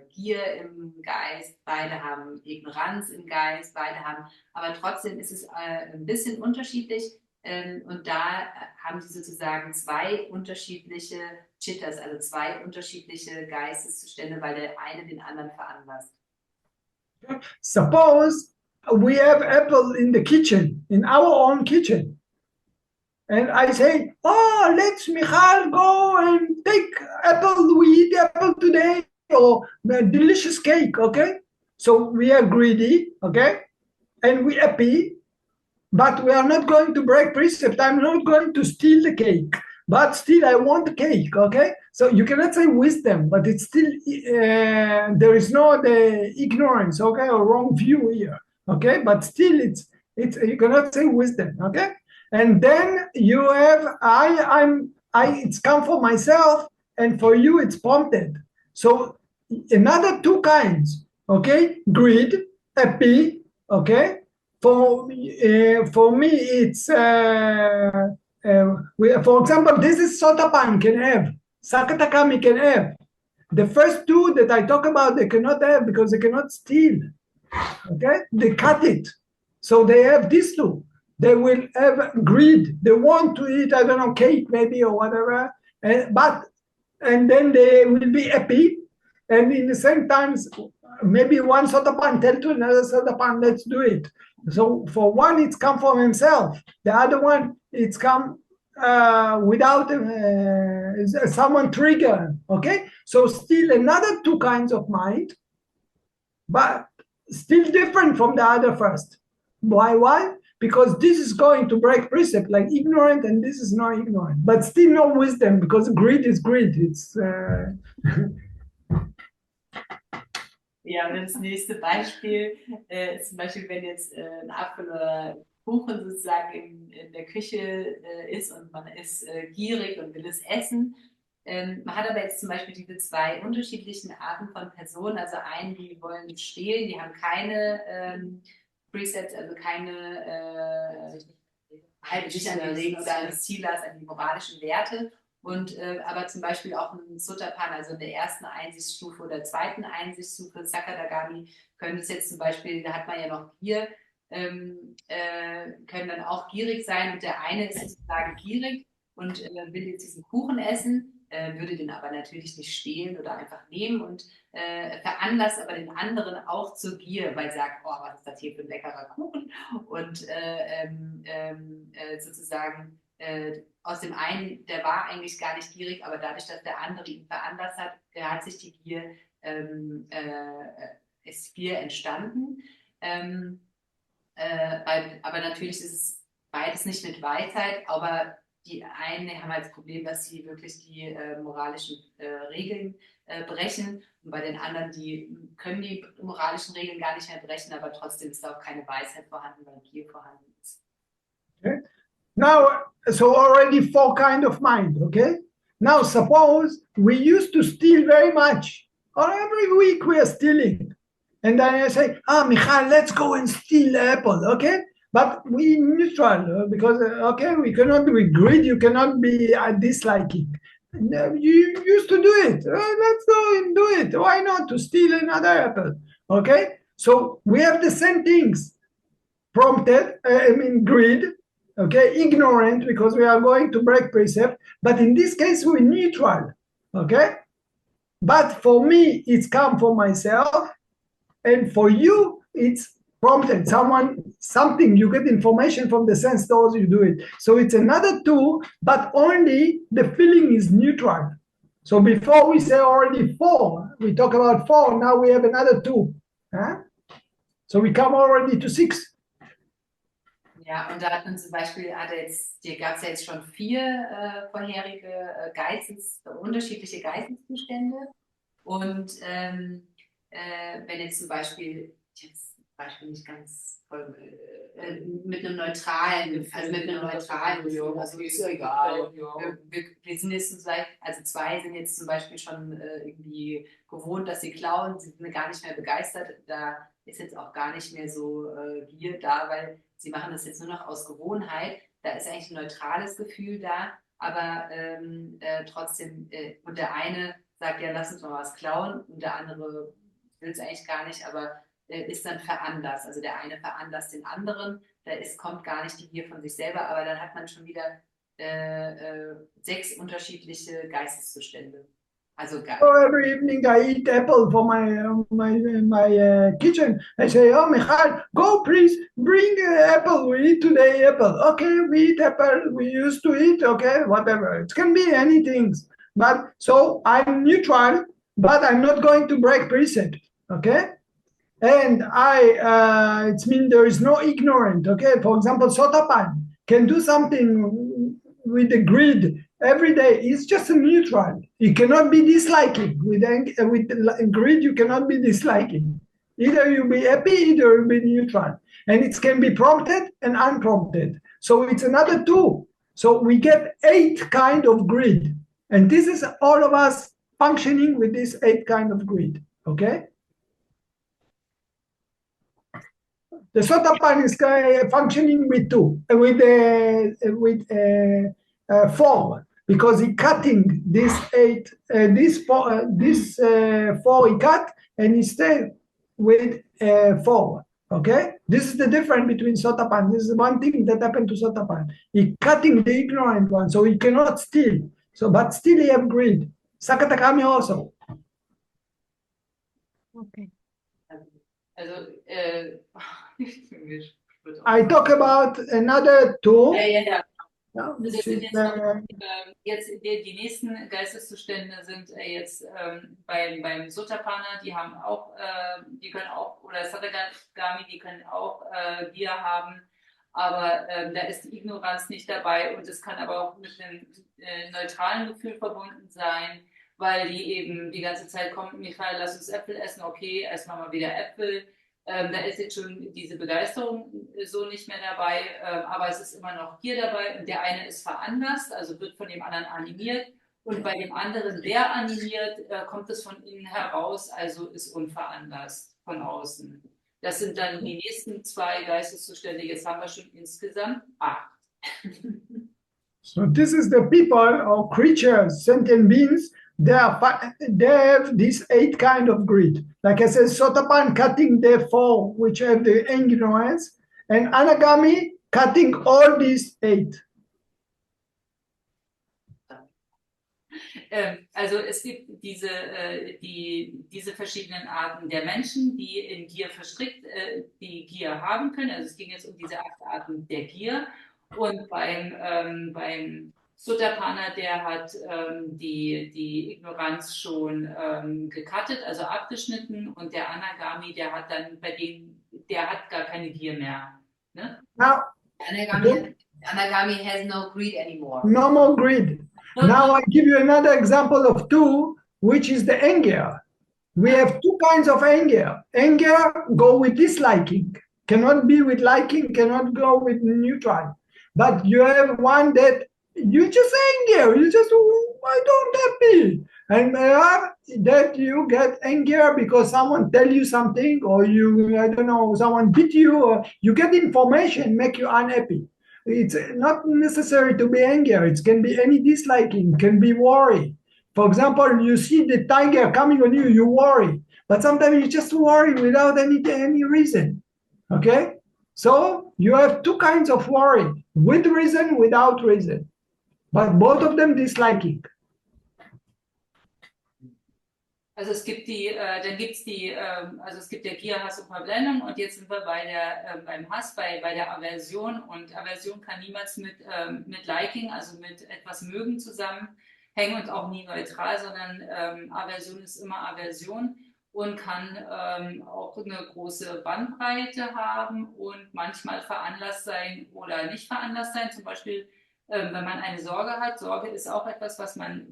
Gier im Geist, beide haben Ignoranz im Geist, beide haben, aber trotzdem ist es ein bisschen unterschiedlich und da haben sie sozusagen zwei unterschiedliche Chittas, also zwei unterschiedliche Geisteszustände, weil der eine den anderen veranlasst. Suppose we have apple in the kitchen, in our own kitchen. And I say, oh, let's Michal go and take apple, we eat apple today, or a delicious cake, okay? So we are greedy, okay? And we happy, but we are not going to break precept. I'm not going to steal the cake, but still I want the cake, okay? So you cannot say wisdom, but it's still, there is no the ignorance, okay, or wrong view here, okay? But still it's you cannot say wisdom, okay? And then you have it's come for myself, and for you it's prompted. So another two kinds, okay? Greed, happy, okay? For me it's for example, this is Sotapan can have, Sakatakami can have. The first two that I talk about, they cannot have because they cannot steal, okay? They cut it, so they have these two. They will have greed. They want to eat, I don't know, cake maybe or whatever, and then they will be happy. And in the same times, maybe one sotapan tell to another sotapan, let's do it. So for one, it's come from himself. The other one, it's come without someone trigger. Okay, so still another two kinds of mind, but still different from the other first. Why? Because this is going to break precept like ignorant, and this is not ignorant, but still no wisdom because greed is greed. It's Ja, und das nächste Beispiel ist zum Beispiel, wenn jetzt ein Apfel oder Kuchen sozusagen in der Küche ist und man ist gierig und will es essen. Man hat aber jetzt zum Beispiel diese zwei unterschiedlichen Arten von Personen, also einen, die wollen stehlen, die haben keine Precepts, also keine halten sich an die Regeln oder an die Silas, an die moralischen Werte. Und aber zum Beispiel auch ein Sotapan, also in der ersten Einsichtsstufe oder zweiten Einsichtsstufe, Sakadagami, können es jetzt zum Beispiel, da hat man ja noch Gier, können dann auch gierig sein. Und der eine ist sozusagen gierig und will jetzt diesen Kuchen essen, würde den aber natürlich nicht stehlen oder einfach nehmen und veranlasst aber den anderen auch zur Gier, weil sagt, oh, was ist das hier für ein leckerer Kuchen? Und sozusagen aus dem einen, der war eigentlich gar nicht gierig, aber dadurch, dass der andere ihn veranlasst hat, hat sich die Gier, ist Gier entstanden. Aber natürlich ist es beides nicht mit Weisheit, aber die einen haben halt das Problem, dass sie wirklich die moralischen Regeln brechen und bei den anderen, die können die moralischen Regeln gar nicht mehr brechen, aber trotzdem ist da auch keine Weisheit vorhanden, weil Gier vorhanden ist. Okay. Now, so already 4 kind of mind, okay? Now suppose we used to steal very much, or every week we are stealing. And then I say, Michal, let's go and steal the apple, okay? But we neutral, because, okay, we cannot be greed, you cannot be disliking. You used to do it. Let's go and do it. Why not to steal another apple? Okay, so we have the same things. Prompted, greed. Okay, ignorant because we are going to break precept. But in this case, we're neutral. Okay, but for me, it's come for myself, and for you, it's prompted something. You get information from the sense stores, you do it. So it's another two, but only the feeling is neutral. So before we say already four, we talk about four, now we have another two. Huh? So we come already to 6. Ja, und da hat man zum Beispiel, hier gab es ja jetzt schon 4 vorherige unterschiedliche Geisteszustände. Und wenn jetzt zum Beispiel, ich habe das Beispiel nicht ganz voll, mit einem neutralen Gefühl, also ist ja egal. Wir sind jetzt also 2 sind jetzt zum Beispiel schon irgendwie gewohnt, dass sie klauen, sie sind gar nicht mehr begeistert, da ist jetzt auch gar nicht mehr so Gier da, weil sie machen das jetzt nur noch aus Gewohnheit. Da ist eigentlich ein neutrales Gefühl da, aber trotzdem, und der eine sagt, ja, lass uns mal was klauen, und der andere will es eigentlich gar nicht, aber ist dann veranlasst. Also der eine veranlasst den anderen, kommt gar nicht die Gier von sich selber, aber dann hat man schon wieder 6 unterschiedliche Geisteszustände. Also every evening I eat apple for my kitchen. I say, oh, Michal, go please, bring apple. We eat today apple. Okay, we eat apple. We used to eat. Okay, whatever. It can be anything. But so I'm neutral, but I'm not going to break precept. Okay, and it means there is no ignorant. Okay, for example, Sotapan can do something with the greed. Every day it's just a neutral. You cannot be disliking. With greed, you cannot be disliking. Either you be happy, either you be neutral. And it can be prompted and unprompted. So it's another 2. So we get 8 kind of greed. And this is all of us functioning with this 8 kind of greed. Okay? The Sotapan is functioning with 2, with 4. Because he cutting this 8, this 4 he cut, and he stayed with 4. Okay, this is the difference between Sotapan. This is one thing that happened to Sotapan. He cutting the ignorant one, so he cannot steal. So, but still he have greed. Sakatakami also. Okay. Also, I talk about another 2. Ja. Ja, Das sind jetzt die nächsten Geisteszustände sind jetzt beim Sotapanna, die können auch, oder Satagami, die können auch Gier haben, aber da ist die Ignoranz nicht dabei, und es kann aber auch mit einem neutralen Gefühl verbunden sein, weil die eben die ganze Zeit kommen, Michael, lass uns Äpfel essen, okay, erstmal mal wieder Äpfel. Da ist jetzt schon diese Begeisterung so nicht mehr dabei, aber es ist immer noch Gier dabei, und der eine ist veranlasst, also wird von dem anderen animiert, und bei dem anderen, der animiert, kommt es von innen heraus, also ist unveranlasst von außen. Das sind dann die nächsten 2 Geisteszustände, jetzt haben wir schon insgesamt 8. So this is the people or creatures, sentient beings. They have this 8 kind of greed. Like I said, Sotapan cutting the 4, which have the ignorance, and Anagami cutting all these 8. Also es gibt diese verschiedenen Arten der Menschen, die in Gier verstrickt, die Gier haben können. Also es ging jetzt um diese 8 Arten der Gier. Und beim Sotapanna, der hat die Ignoranz schon gecuttet, also abgeschnitten, und der Anagami, der hat dann der hat gar keine Gier mehr. Ne? Now, Anagami has no greed anymore. No more greed. Now I give you another example of 2, which is the anger. We have 2 kinds of anger. Anger go with disliking, cannot be with liking, cannot go with neutral. But you have one that you just anger, you just, I don't happy. And that you get anger because someone tell you something, or I don't know, someone beat you, or you get information, make you unhappy. it's not necessary to be anger. It can be any disliking, can be worry. For example, you see the tiger coming on you, you worry. But sometimes you just worry without any reason. Okay? So you have two kinds of worry, with reason, without reason. But both of them disliking. Also es gibt dann gibt es also es gibt ja Gier, Hass und Verblendung und jetzt sind wir beim Hass, bei der Aversion und Aversion kann niemals mit Liking, also mit etwas mögen zusammenhängen und auch nie neutral, sondern Aversion ist immer Aversion und kann auch eine große Bandbreite haben und manchmal veranlasst sein oder nicht veranlasst sein, zum Beispiel wenn man eine Sorge hat. Sorge ist auch etwas, was eine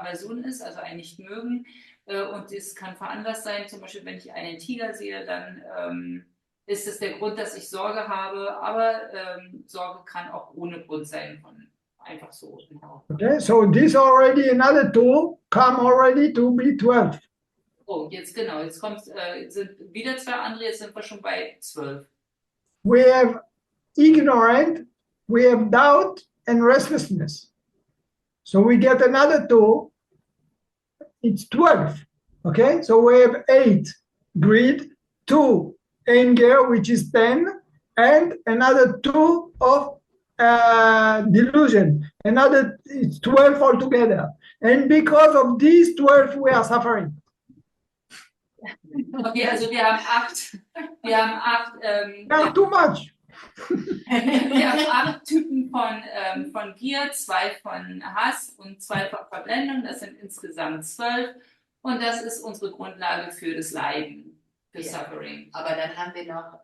Aversion ist, also ein Nicht-Mögen. Und es kann veranlasst sein, zum Beispiel, wenn ich einen Tiger sehe, dann ist es der Grund, dass ich Sorge habe. Aber Sorge kann auch ohne Grund sein, einfach so. Genau. Okay, so this already another two come already to be 12. Oh, jetzt genau, jetzt sind wieder zwei andere, jetzt sind wir schon bei 12. We have ignorant, we have doubt and restlessness. So we get another two, it's 12. Okay, so we have 8 greed, 2 anger, which is 10, and another 2 of delusion. It's 12 altogether. And because of these 12, we are suffering. Okay, also wir haben 8. Too much. Wir haben 8 Typen von Gier, 2 von Hass und 2 von Verblendung. Das sind insgesamt 12. Und das ist unsere Grundlage für das Leiden, für Suffering. Aber dann haben wir noch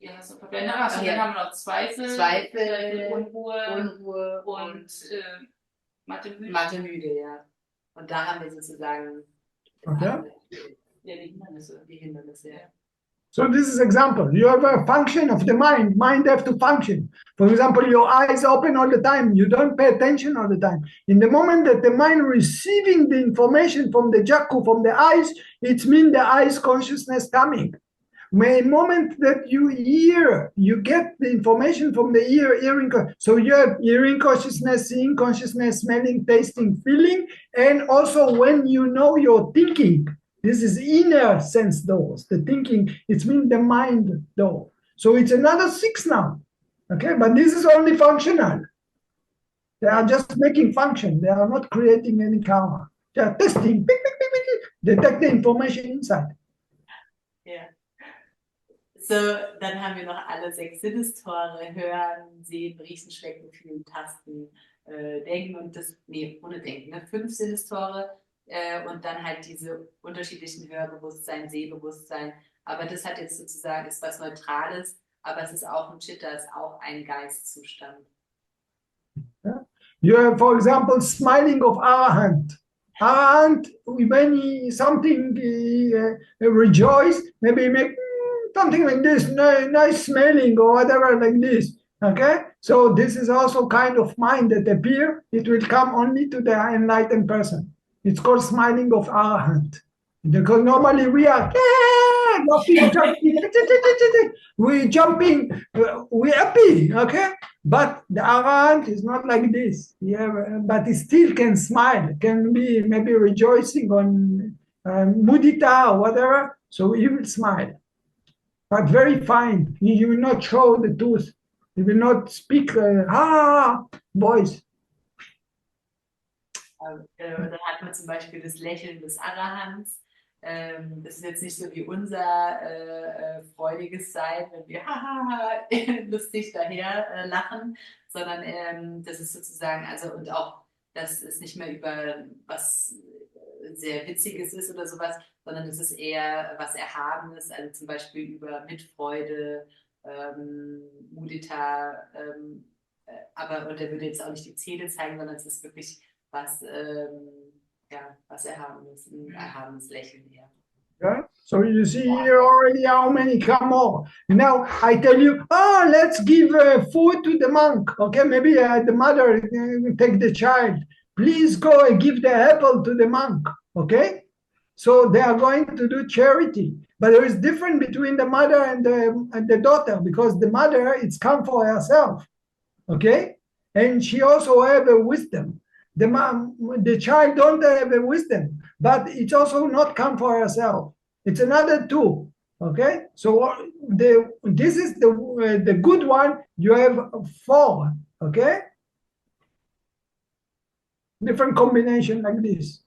Hass und Verblendung. Also dann haben wir noch Zweifel, Unruhe und Mathe-müde, ja. Und da haben wir sozusagen die Hindernisse, ja. So this is example. You have a function of the mind. Mind have to function. For example, your eyes open all the time. You don't pay attention all the time. In the moment that the mind receiving the information from the jakku, from the eyes, it means the eyes consciousness coming. The moment that you hear, you get the information from the ear, hearing. So you have hearing consciousness, seeing consciousness, smelling, tasting, feeling, and also when you know you're thinking. This is inner sense doors. The thinking, it means the mind door. So it's another 6 now. Okay, but this is only functional. They are just making function. They are not creating any karma. They are testing, detect the information inside. Ja. So, dann haben wir noch alle 6 Sinnestore: Hören, Sehen, Riechen, Schmecken, Fühlen, Tasten, Denken und ohne Denken. 5 Sinnestore. Und dann halt diese unterschiedlichen Hörbewusstsein, Sehbewusstsein. Aber das hat jetzt sozusagen, ist was Neutrales, aber es ist auch ein Chitta, ist auch ein Geistzustand. Yeah. You have, for example, smiling of Arahant. Arahant, when something rejoice, maybe make something like this, nice smelling or whatever like this. Okay, so this is also kind of mind that appear. It will come only to the enlightened person. It's called smiling of Arahant. Because normally we are we're jumping, we're happy, okay? But the Arahant is not like this. Yeah, but he still can smile, can be maybe rejoicing on mudita or whatever. So he will smile, but very fine. He will not show the tooth. He will not speak voice. Dann hat man zum Beispiel das Lächeln des Arahants. Das ist jetzt nicht so wie unser freudiges Sein, wenn wir lustig daher lachen, sondern das ist sozusagen, also und auch, dass es nicht mehr über was sehr Witziges ist oder sowas, sondern es ist eher was Erhabenes, also zum Beispiel über Mitfreude, Mudita, und er würde jetzt auch nicht die Zähne zeigen, sondern es ist wirklich was Erhabenes, ein erhabenes Lächeln hier. Yeah? So you see here already how many come more. Now I tell you, let's give food to the monk. Okay, maybe the mother take the child. Please go and give the apple to the monk. Okay, So they are going to do charity. But there is difference between the mother and the daughter, because the mother, it's come for herself, okay? And she also have a wisdom. The child don't have a wisdom, but it's also not come for herself. It's another two, okay? So this is the good one. You have four, okay? Different combination like this.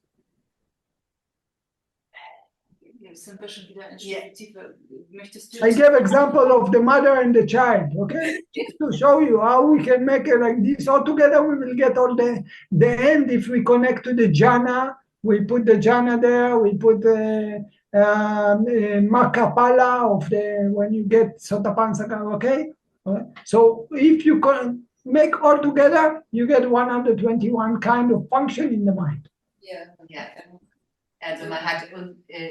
Jetzt sind wir schon wieder in Tiefe. Möchtest du? I gave example of the mother and the child, okay? Just to show you how we can make it like this. All together we will get all the end. If we connect to the jhana, we put the jhana there, we put the makapala of the, when you get sotapanna Sankhara, okay? So if you can make all together, you get 121 kind of function in the mind. Ja. Also man hat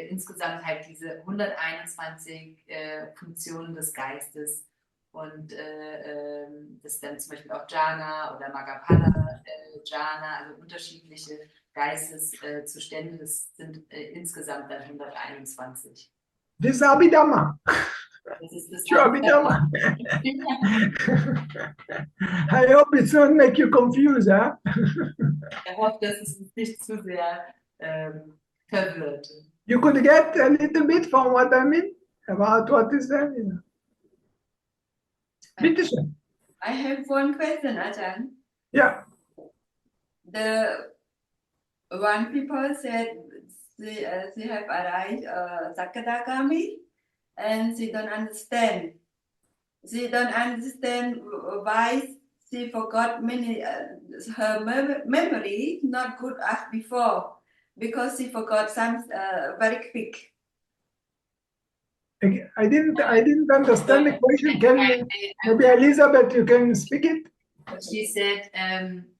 insgesamt halt diese 121 Funktionen des Geistes und das ist dann zum Beispiel auch Jhana oder Magapala Jhana, also unterschiedliche Geisteszustände, das sind insgesamt dann 121. Das ist Abhidhamma. Das ist das Abhidhamma. I hope it won't make you confused, huh? Ich hoffe, dass es uns nicht zu sehr verwirrt. You could get a little bit from what I mean about what is there. Bitte schön. I have one question, Ajahn. Yeah. The one people said they have arrived Sakadagami and they don't understand. They don't understand why she forgot many. Her memory not good as before because she forgot some very quick. I didn't understand the question. Can maybe Elizabeth, you can speak it? She said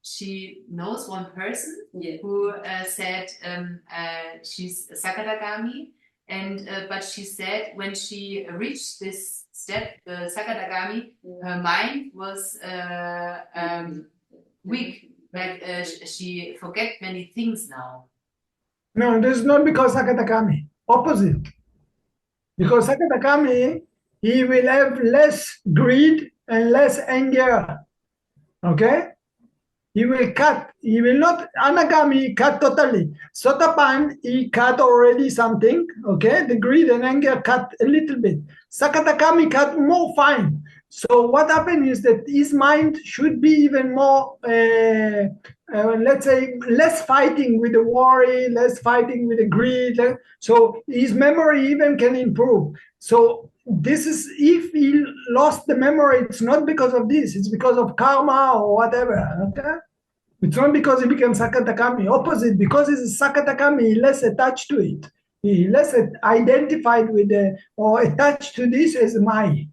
she knows one person Yeah. who said she's a Sakadagami, and but she said when she reached this step, the Sakadagami, her mind was weak, like she forget many things now. No, this is not because Sakadagami. Opposite. Because Sakadagami, he will have less greed and less anger. Okay? He will cut. He will not, Anagami cut totally. Sotapan, he cut already something. Okay? The greed and anger cut a little bit. Sakadagami cut more fine. So what happened is that his mind should be even more, let's say, less fighting with the worry, less fighting with the greed. So his memory even can improve. So this is, if he lost the memory, it's not because of this, it's because of karma or whatever. Okay? It's not because he became Sakadagami. Opposite, because he's a Sakadagami, he's less attached to it. He less identified with the, or attached to this as my.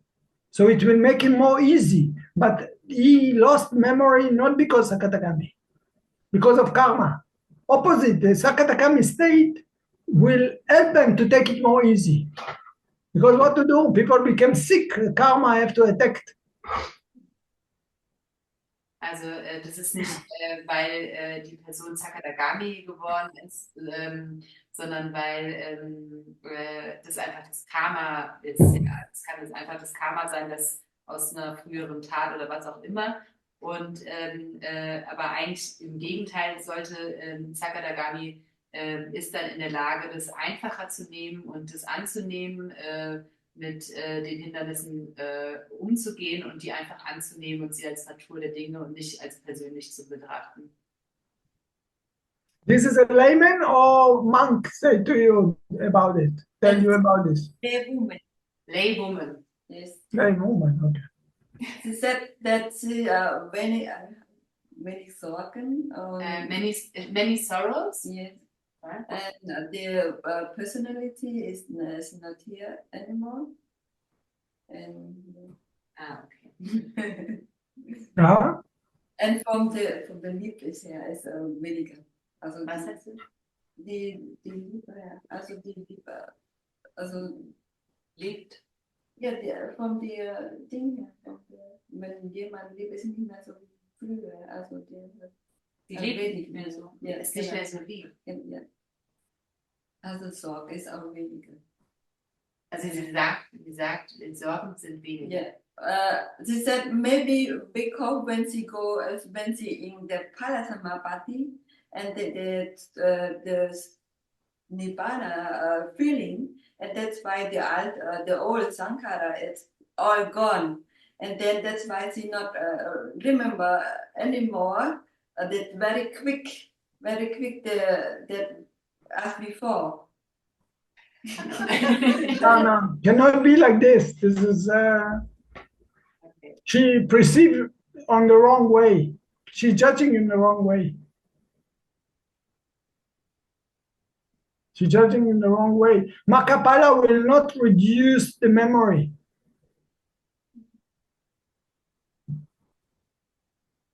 So it will make him more easy. But he lost memory not because Sakadagami, because of karma. Opposite, the Sakadagami state will help them to take it more easy. Because what to do? People become sick. Karma have to attack. Also das ist nicht, weil die Person Sakadagami geworden ist, sondern weil das einfach das Karma ist. Ja. Es kann jetzt einfach das Karma sein, das aus einer früheren Tat oder was auch immer. Und aber eigentlich im Gegenteil sollte Sakadagami ist dann in der Lage, das einfacher zu nehmen und das anzunehmen, mit den Hindernissen umzugehen und die einfach anzunehmen und sie als Natur der Dinge und nicht als persönlich zu betrachten. This is a layman or monk say to you about it, tell you about this? Laywoman. Laywoman. Yes. Laywoman, okay. She said that she many Sorgen. Many sorrows. Yes. Right. And their personality is not here anymore. And Okay. And from the Liebe ist her ist weniger. Also Was heißt das? die Liebe, also die Liebe, also Lebt. ja, von der Dinge, wenn jemand liebt, ist nicht mehr so wie früher. Also Die lebt nicht mehr so. Ja, Ist nicht mehr so lieb. Ja. Also Sorge ist auch weniger. Also sie sagt, Sorgen sind weniger. Yeah. She said maybe because when she in the Palasamapati and the Nibbana feeling, and that's why the old Sankhara is all gone, and then that's why she not remember anymore. That very quick that as before. No, cannot be like this. This is she perceived on the wrong way. She's judging in the wrong way. She's judging in the wrong way. Makapala will not reduce the memory.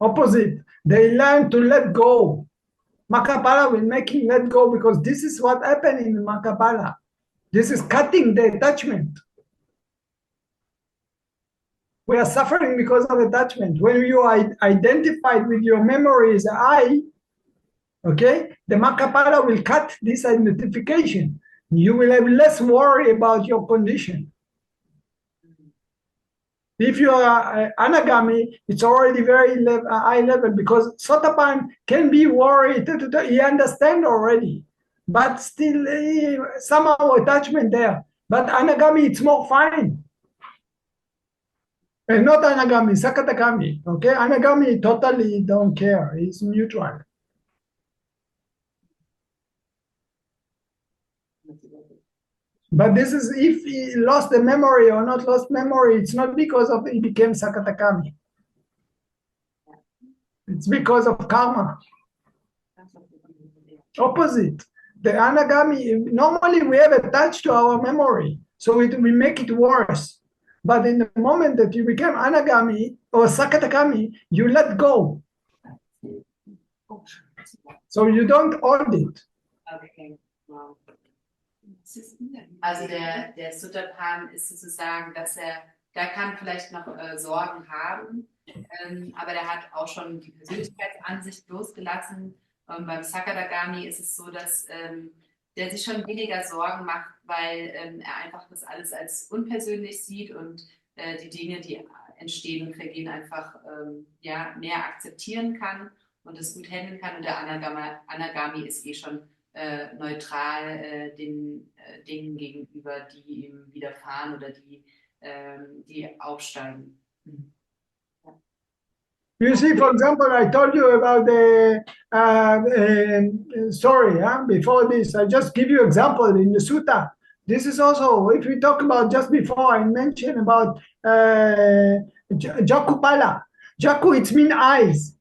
Opposite, they learn to let go. Makapala will make him let go because this is what happened in Makapala. This is cutting the attachment. We are suffering because of attachment. When you are identified with your memory as I, okay, the Makapala will cut this identification. You will have less worry about your condition. If you are anagami, it's already very high level because Sotapan can be worried. He understands already, but still somehow attachment there. But anagami, it's more fine. And not anagami, sakatakami. Okay, anagami totally don't care. It's neutral. But this is if he lost the memory or not lost memory, it's not because of he became Sakatakami. It's because of karma. Opposite. The anagami, normally we have attached to our memory, so it will make it worse. But in the moment that you become anagami or Sakatakami, you let go. So you don't hold it. Okay. Wow. Also der Sutapan ist sozusagen, dass der kann vielleicht noch Sorgen haben, aber der hat auch schon die Persönlichkeitsansicht losgelassen. Beim Sakadagami ist es so, dass der sich schon weniger Sorgen macht, weil er einfach das alles als unpersönlich sieht und die Dinge, die entstehen und vergehen, einfach mehr akzeptieren kann und es gut handeln kann. Und der Anagami ist eh schon neutral den Dingen gegenüber, die ihm widerfahren oder die aufsteigen. You see, for example, I told you about the story before this. I just give you example in the sutta. This is also, if we talk about just before, I mentioned about Jakupala. Jaku, it means eyes.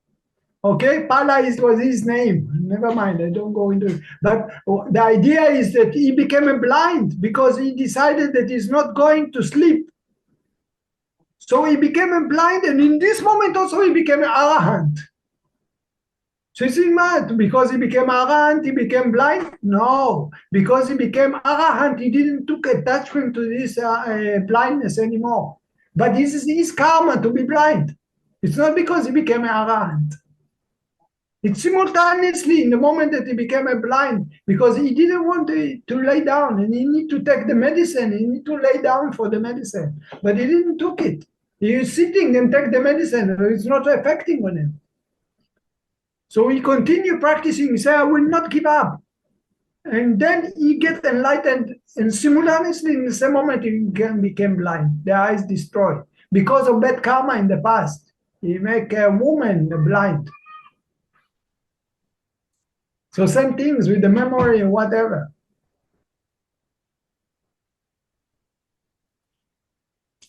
Okay, Pala was his name. Never mind, I don't go into it. But the idea is that he became blind because he decided that he's not going to sleep. So he became blind, and in this moment also he became arahant. So it's not because he became arahant, he became blind? No, because he became arahant, he didn't took attachment to this blindness anymore. But this is his karma to be blind. It's not because he became arahant. It's simultaneously in the moment that he became blind because he didn't want to lay down and he need to take the medicine. He need to lay down for the medicine, but he didn't took it. He is sitting and take the medicine. It's not affecting on him. So he continued practicing. He said, I will not give up. And then he get enlightened and simultaneously in the same moment he became blind. The eyes destroyed because of bad karma in the past. He make a woman blind. So same things with the memory or whatever.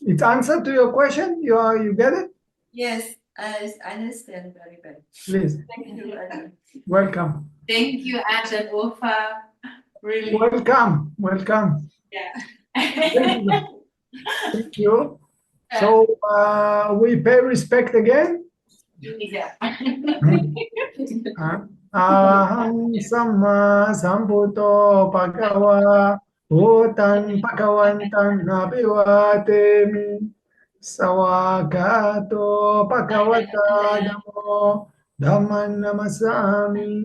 It's answer to your question? You get it? Yes, I understand very well. Please. Thank you. Welcome. Thank you, Ajahn Ofer. Really. Welcome. Welcome. Yeah. Thank you. So we pay respect again. Yeah. Aham samma sambuddho bhagava bhutan bhagavantan abhivatemi savagato bhagavata namo dhamman namasami.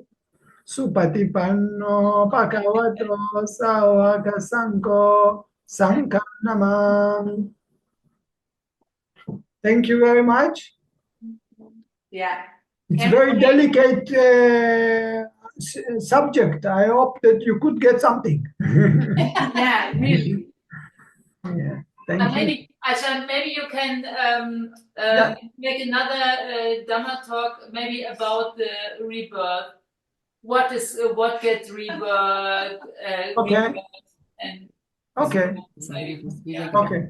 Supatipanno Bhagavato Sāvaka Sangho Sangham Namam. Thank you very much. Ja, It's a very delicate subject. I hope that you could get something. ja, really. Yeah, thank you. Maybe, Ajahn, maybe you can Yeah. make another Dhamma talk, maybe about the rebirth. What gets rebirth? Okay. Rebirth, and Okay. Okay.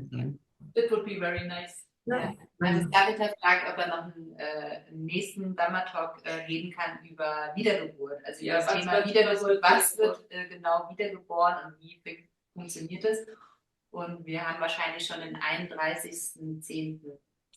it would be very nice. Ja. Also Sarita fragt, ob er noch einen nächsten Dhamma-Talk geben kann über Wiedergeburt. Also über das Thema Wiedergeburt, was wird genau wiedergeboren und wie funktioniert es? Und wir haben wahrscheinlich schon den 31.10.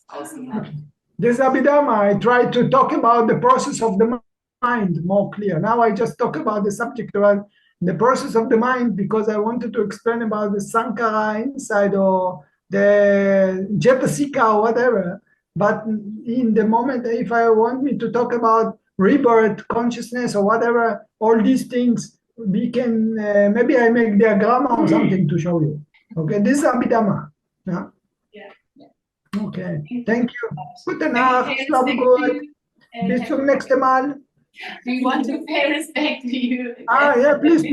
ausgemacht. This Abhidhamma, I try to talk about the process of the mind more clear. Now I just talk about the subject about the process of the mind because I wanted to explain about the Sankhara inside or the Cetasika or whatever. But in the moment, if I want me to talk about rebirth, consciousness or whatever, all these things, we can, maybe I make diagram or something to show you. Okay, this is Abhidhamma. Yeah? Okay, thank you. Gute Nacht, schlaf gut. Bis zum nächsten Mal. We want to pay respect to you. Yeah, please.